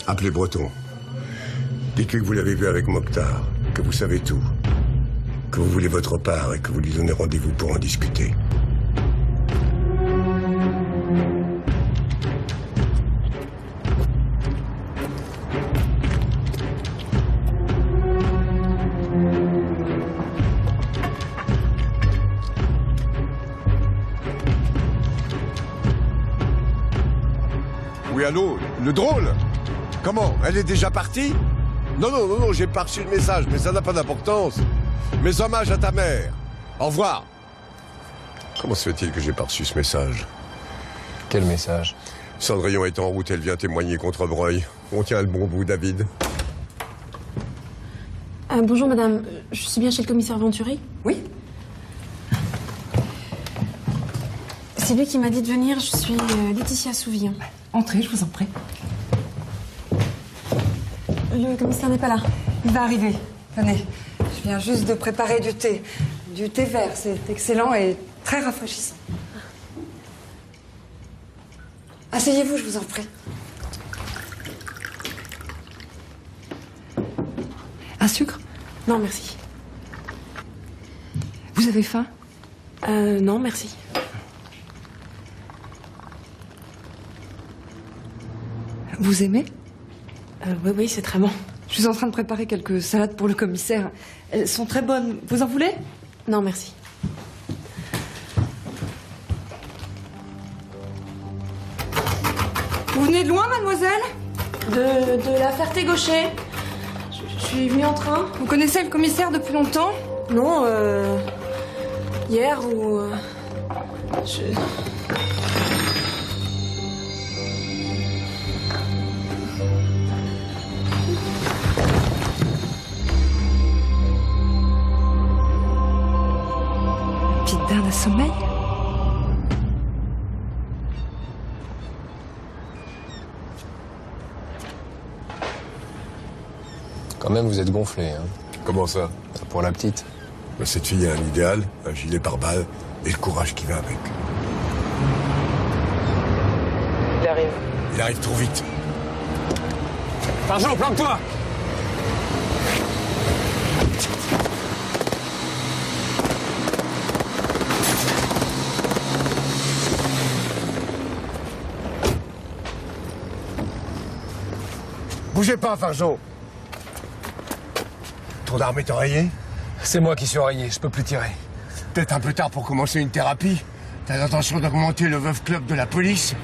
Appelez Breton. Dites-lui que vous l'avez vu avec Mokhtar, que vous savez tout, que vous voulez votre part et que vous lui donnez rendez-vous pour en discuter. Oui, allô? Le drôle? Comment? Elle est déjà partie? Non, j'ai pas reçu le message, mais ça n'a pas d'importance. Mes hommages à ta mère. Au revoir. Comment se fait-il que j'ai pas reçu ce message? Quel message? Cendrillon est en route, elle vient témoigner contre Breuil. On tient le bon bout, David. Bonjour madame, je suis bien chez le commissaire Venturi? Oui. C'est lui qui m'a dit de venir, je suis Laetitia Souvillon. Entrez, je vous en prie. Le commissaire n'est pas là. Il va arriver. Venez, je viens juste de préparer du thé. Du thé vert, c'est excellent et très rafraîchissant. Asseyez-vous, je vous en prie. Un sucre? Non, merci. Vous avez faim? Non, merci. Vous aimez? Oui, c'est très bon. Je suis en train de préparer quelques salades pour le commissaire. Elles sont très bonnes. Vous en voulez? Non, merci. Vous venez de loin, mademoiselle? De la Ferté-Gaucher. Je suis venue en train. Vous connaissez le commissaire depuis longtemps? Non, hier ou... Petite bain de sommeil? Quand même, vous êtes gonflé, hein. Comment ça? Pour la petite. Cette fille a un idéal, un gilet pare-balles et le courage qui va avec. Il arrive. Il arrive trop vite. Fargeau, planque-toi! Bougez pas, Fargeau. Ton arme est enrayée? C'est moi qui suis enrayé, je peux plus tirer. Peut-être un peu tard pour commencer une thérapie. T'as l'intention d'augmenter le veuf club de la police?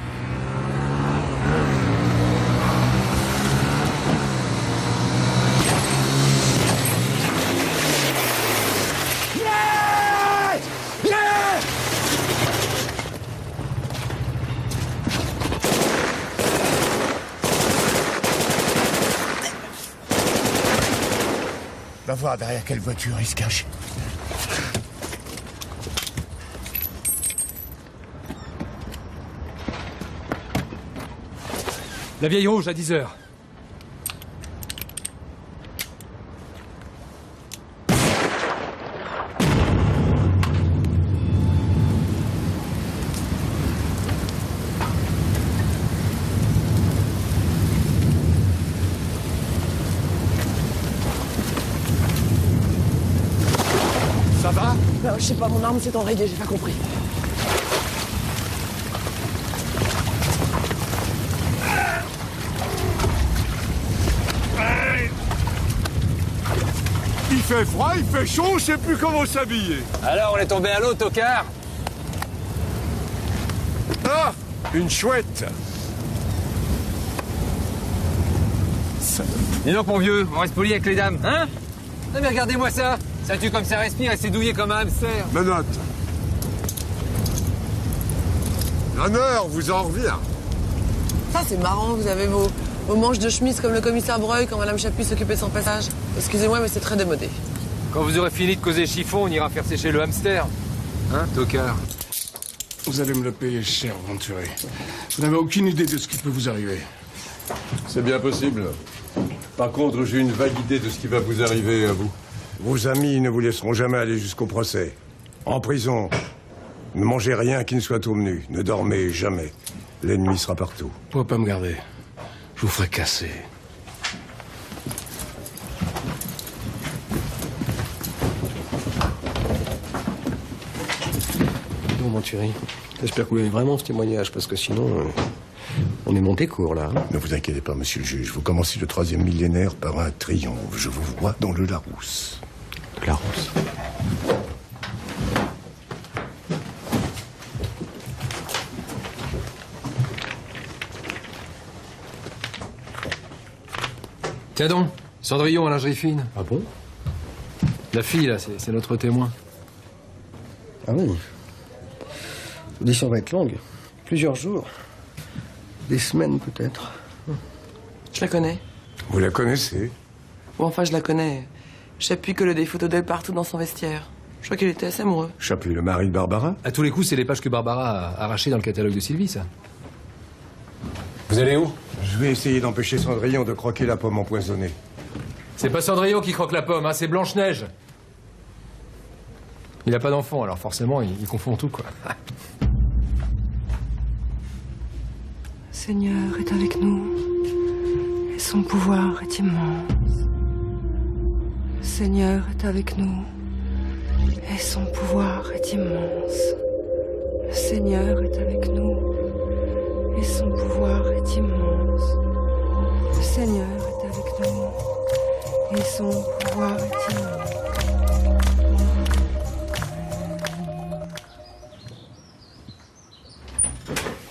Va voir derrière quelle voiture il se cache. La vieille rouge à 10h. Ça va? Je sais pas, mon arme s'est enrayée, j'ai pas compris. Il fait froid, il fait chaud, on sait plus comment s'habiller. Alors, on est tombé à l'eau, tocard? Ah, une chouette. Dis donc, mon vieux, on reste poli avec les dames, hein? Non, mais regardez-moi ça. Ça tue comme ça respire et c'est douillé comme un hamster. Menotte. L'honneur vous en revient. Ça, c'est marrant, vous avez vos manches de chemise comme le commissaire Breuil quand Madame Chapuis s'occupait de son passage. Excusez-moi, mais c'est très démodé. Quand vous aurez fini de causer chiffon, on ira faire sécher le hamster. Hein, tocard? Vous allez me le payer cher, Venturi. Vous n'avez aucune idée de ce qui peut vous arriver. C'est bien possible. Par contre, j'ai une vague idée de ce qui va vous arriver à vous. Vos amis ne vous laisseront jamais aller jusqu'au procès. En prison, ne mangez rien qui ne soit au menu. Ne dormez jamais. L'ennemi sera partout. Vous pouvez pas me garder. Je vous ferai casser. Non, Venturi. J'espère que vous avez vraiment ce témoignage, parce que sinon, on est monté court, là. Ne vous inquiétez pas, monsieur le juge. Vous commencez le 3e millénaire par un triomphe. Je vous vois dans le Larousse. Larousse. Tiens donc, Cendrillon à lingerie fine. Ah bon? La fille, là, c'est notre témoin. Ah oui. L'audition va être longue. Plusieurs jours. Des semaines, peut-être. Je la connais. Vous la connaissez? Bon, enfin, je la connais. Chapuis que des photos d'elle partout dans son vestiaire. Je crois qu'il était assez amoureux. Chapuis, le mari de Barbara? À tous les coups, c'est les pages que Barbara a arrachées dans le catalogue de Sylvie, ça. Vous allez où? Je vais essayer d'empêcher Cendrillon de croquer la pomme empoisonnée. C'est pas Cendrillon qui croque la pomme, hein, c'est Blanche-Neige. Il a pas d'enfant, alors forcément, il confond tout, quoi. Seigneur est avec nous, et son pouvoir est immense. Seigneur est avec nous, Et son pouvoir est immense. Le Seigneur est avec nous. Et son pouvoir est immense. Le Seigneur est avec nous. Et son pouvoir est immense.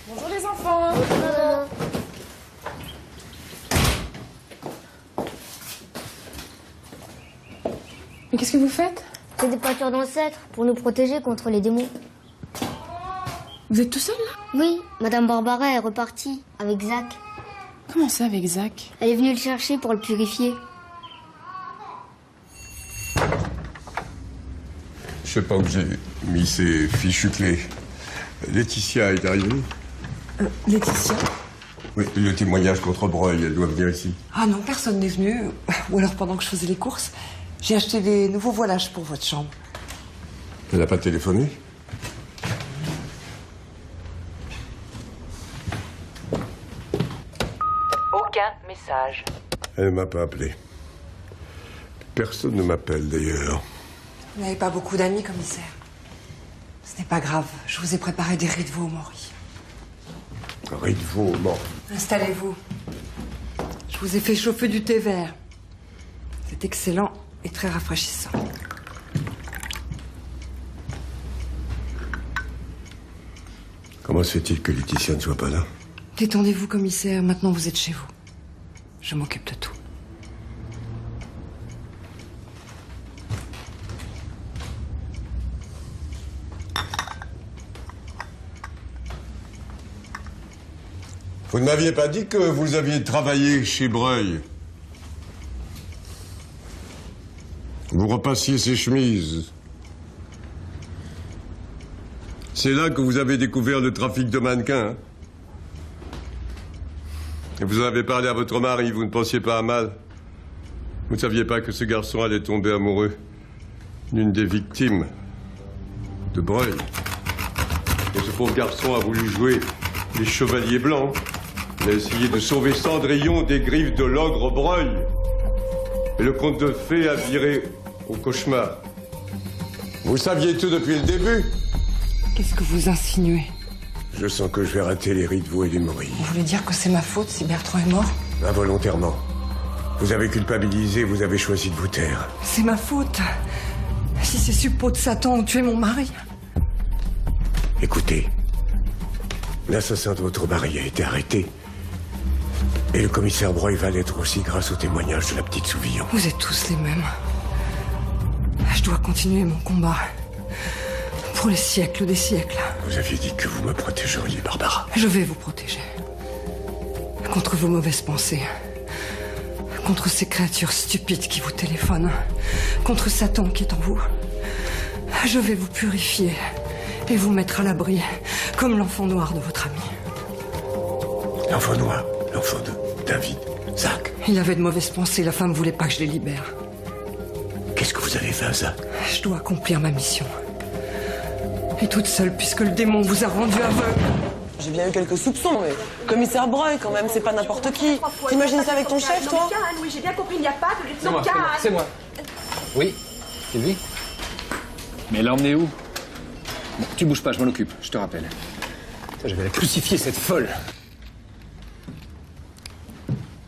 Bonjour les enfants. Mais qu'est-ce que vous faites? C'est des peintures d'ancêtres pour nous protéger contre les démons. Vous êtes tout seul là? Oui, Madame Barbara est repartie avec Zach. Comment ça avec Zach? Elle est venue le chercher pour le purifier. Je sais pas où j'ai mis ces fichues clés. Laetitia est arrivée? Laetitia? Oui, le témoignage contre Breuil, elle doit venir ici. Ah non, personne n'est venu. Ou alors pendant que je faisais les courses, j'ai acheté des nouveaux voilages pour votre chambre. Elle n'a pas téléphoné? Aucun message. Elle ne m'a pas appelé. Personne ne m'appelle d'ailleurs. Vous n'avez pas beaucoup d'amis, commissaire. Ce n'est pas grave, je vous ai préparé des riz de veau au mori. Riz de veau au mori. Installez-vous. Je vous ai fait chauffer du thé vert. C'est excellent et très rafraîchissant. Comment se fait-il que Laetitia ne soit pas là? Détendez-vous, commissaire, maintenant vous êtes chez vous. Je m'occupe de tout. Vous ne m'aviez pas dit que vous aviez travaillé chez Breuil. Vous repassiez ses chemises. C'est là que vous avez découvert le trafic de mannequins. Hein? Et vous en avez parlé à votre mari, vous ne pensiez pas à mal. Vous ne saviez pas que ce garçon allait tomber amoureux d'une des victimes de Breuil. Et ce pauvre garçon a voulu jouer les chevaliers blancs. Il a essayé de sauver Cendrillon des griffes de l'ogre Breuil. Et le conte de fées a viré au cauchemar. Vous saviez tout depuis le début? Qu'est-ce que vous insinuez? Je sens que je vais rater les riz de veau et les morilles. Vous voulez dire que c'est ma faute si Bertrand est mort? Involontairement. Vous avez culpabilisé, vous avez choisi de vous taire. C'est ma faute. Si ces suppôts de Satan ont tué mon mari. Écoutez, l'assassin de votre mari a été arrêté. Et le commissaire Breuil va l'être aussi grâce au témoignage de la petite Souvillon. Vous êtes tous les mêmes. Je dois continuer mon combat. Pour les siècles des siècles. Vous aviez dit que vous me protégeriez, Barbara. Je vais vous protéger. Contre vos mauvaises pensées. Contre ces créatures stupides qui vous téléphonent. Contre Satan qui est en vous. Je vais vous purifier et vous mettre à l'abri, comme l'enfant noir de votre ami. L'enfant noir, l'enfant de David, Zach. Il avait de mauvaises pensées, la femme voulait pas que je les libère. Qu'est-ce que vous avez fait à Zach? Je dois accomplir ma mission. Et toute seule, puisque le démon vous a rendu aveugle. J'ai bien eu quelques soupçons, mais commissaire Breuil, quand même, c'est pas n'importe qui. T'imagines ça avec ton chef, toi? Oui, j'ai bien compris, il n'y a pas de C'est lieutenant moi, Kahn. c'est moi. Oui, c'est lui. Mais elle l'a emmené où? Bon, tu bouges pas, je m'en occupe, je te rappelle. Ça, je vais la crucifier, cette folle.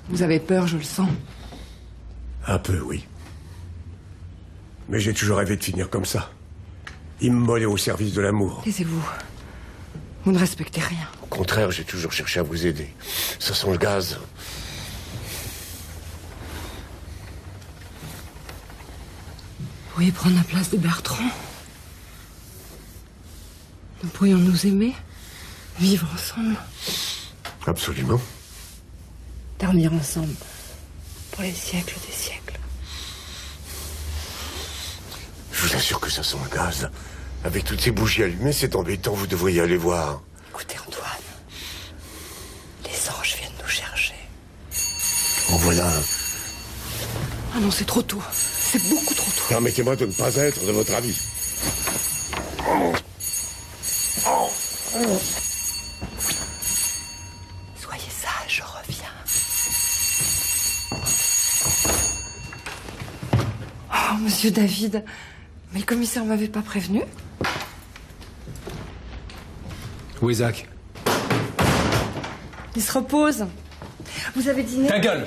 Vous avez peur, je le sens. Un peu, oui. Mais j'ai toujours rêvé de finir comme ça. Immolé au service de l'amour. Taisez-vous. Vous ne respectez rien. Au contraire, j'ai toujours cherché à vous aider. Ça sent le gaz. Vous pourriez prendre la place de Bertrand. Nous pourrions nous aimer, vivre ensemble, Absolument. dormir ensemble pour les siècles des siècles. Je vous assure que ça sent le gaz. Avec toutes ces bougies allumées, c'est embêtant, vous devriez aller voir. Écoutez, Antoine, les anges viennent nous chercher. En voilà un. Ah non, c'est trop tôt. C'est beaucoup trop tôt. Permettez-moi de ne pas être de votre avis. Soyez sage, je reviens. Oh, monsieur David, Mais le commissaire m'avait pas prévenu. Où est Zach? Il se repose. Vous avez dîné? Ta gueule!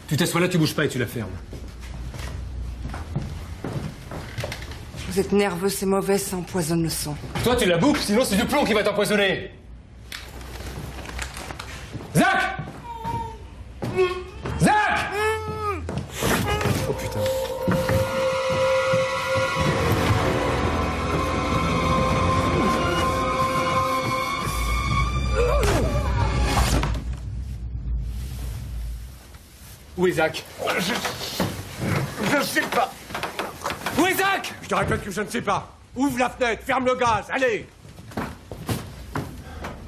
Tu t'assois là, tu bouges pas et tu la fermes. Vous êtes nerveux, c'est mauvais, ça empoisonne le sang. Toi, tu la boucles, sinon c'est du plomb qui va t'empoisonner. Zach! Zach! Oh putain. Où est Zach? Je sais pas. Où est Zach? Je te répète que je ne sais pas. Ouvre la fenêtre, ferme le gaz, allez.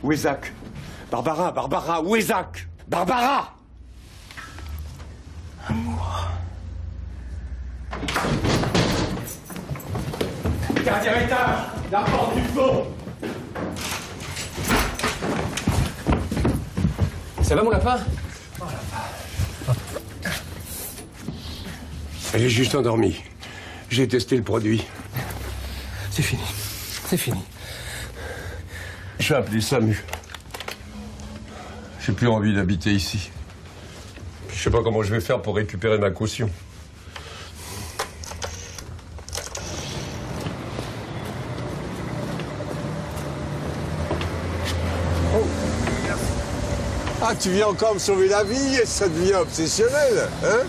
Où est Zach? Barbara, où est Zach? Barbara! Amour. Dernier étage, la porte du fond. Ça va, mon lapin? Elle est juste endormie. J'ai testé le produit. C'est fini. C'est fini. Je vais appeler Samu. J'ai plus envie d'habiter ici. Je sais pas comment je vais faire pour récupérer ma caution. Ah, tu viens encore me sauver la vie et ça devient obsessionnel, hein?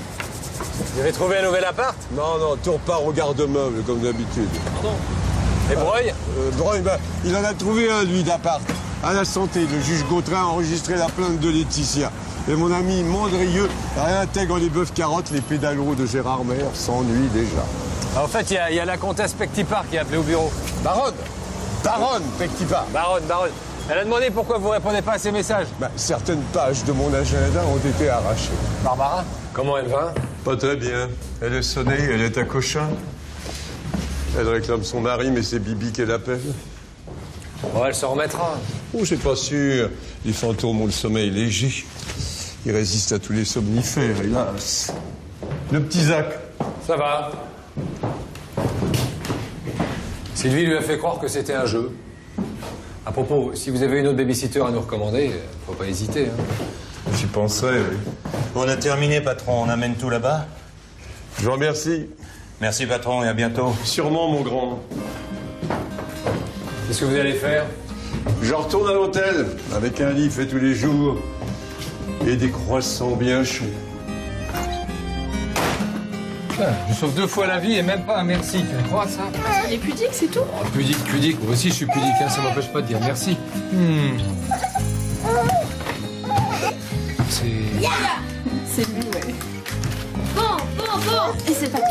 Vous avez trouvé un nouvel appart? Non, tu repars au garde-meuble, comme d'habitude. Pardon? Et Breuil? Breuil, il en a trouvé un, lui, d'appart. À la santé, le juge Gautrin a enregistré la plainte de Laetitia. Et mon ami Mondrieux réintègre les bœufs carottes, les pédalos de Gérard Maire s'ennuie déjà. En fait, il y a la comtesse Pectipar qui a appelé au bureau. Baronne Pectipar. Baronne. Elle a demandé pourquoi vous répondez pas à ses messages. Certaines pages de mon agenda ont été arrachées. Barbara, comment elle va? Pas très bien. Elle est sonnée, elle est à Cochin. Elle réclame son mari, mais c'est Bibi qu'elle appelle. Oh, elle se remettra. Oh, c'est pas sûr. Les fantômes ont le sommeil léger. Ils résistent à tous les somnifères, hélas. Le petit Zach. Ça va. Sylvie lui a fait croire que c'était un jeu. À propos, si vous avez une autre babysitter à nous recommander, faut pas hésiter. Hein. J'y penserais, oui. On a terminé, patron. On amène tout là-bas? Je vous remercie. Merci, patron, et à bientôt. Sûrement, mon grand. Qu'est-ce que vous allez faire? Je retourne à l'hôtel, avec un lit fait tous les jours et des croissants bien chauds. Je sauve 2 fois la vie et même pas un merci. Tu crois ça? Il est pudique, c'est tout. Oh, pudique. Moi aussi, je suis pudique. Hein, ça m'empêche pas de dire merci. C'est lui, ouais. Bon. Et c'est parti.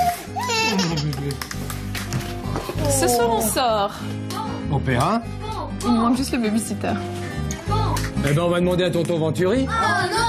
Ce soir, on sort. Opéra? Il nous manque juste le babysitter. Eh ben, on va demander à tonton Venturi. Oh non!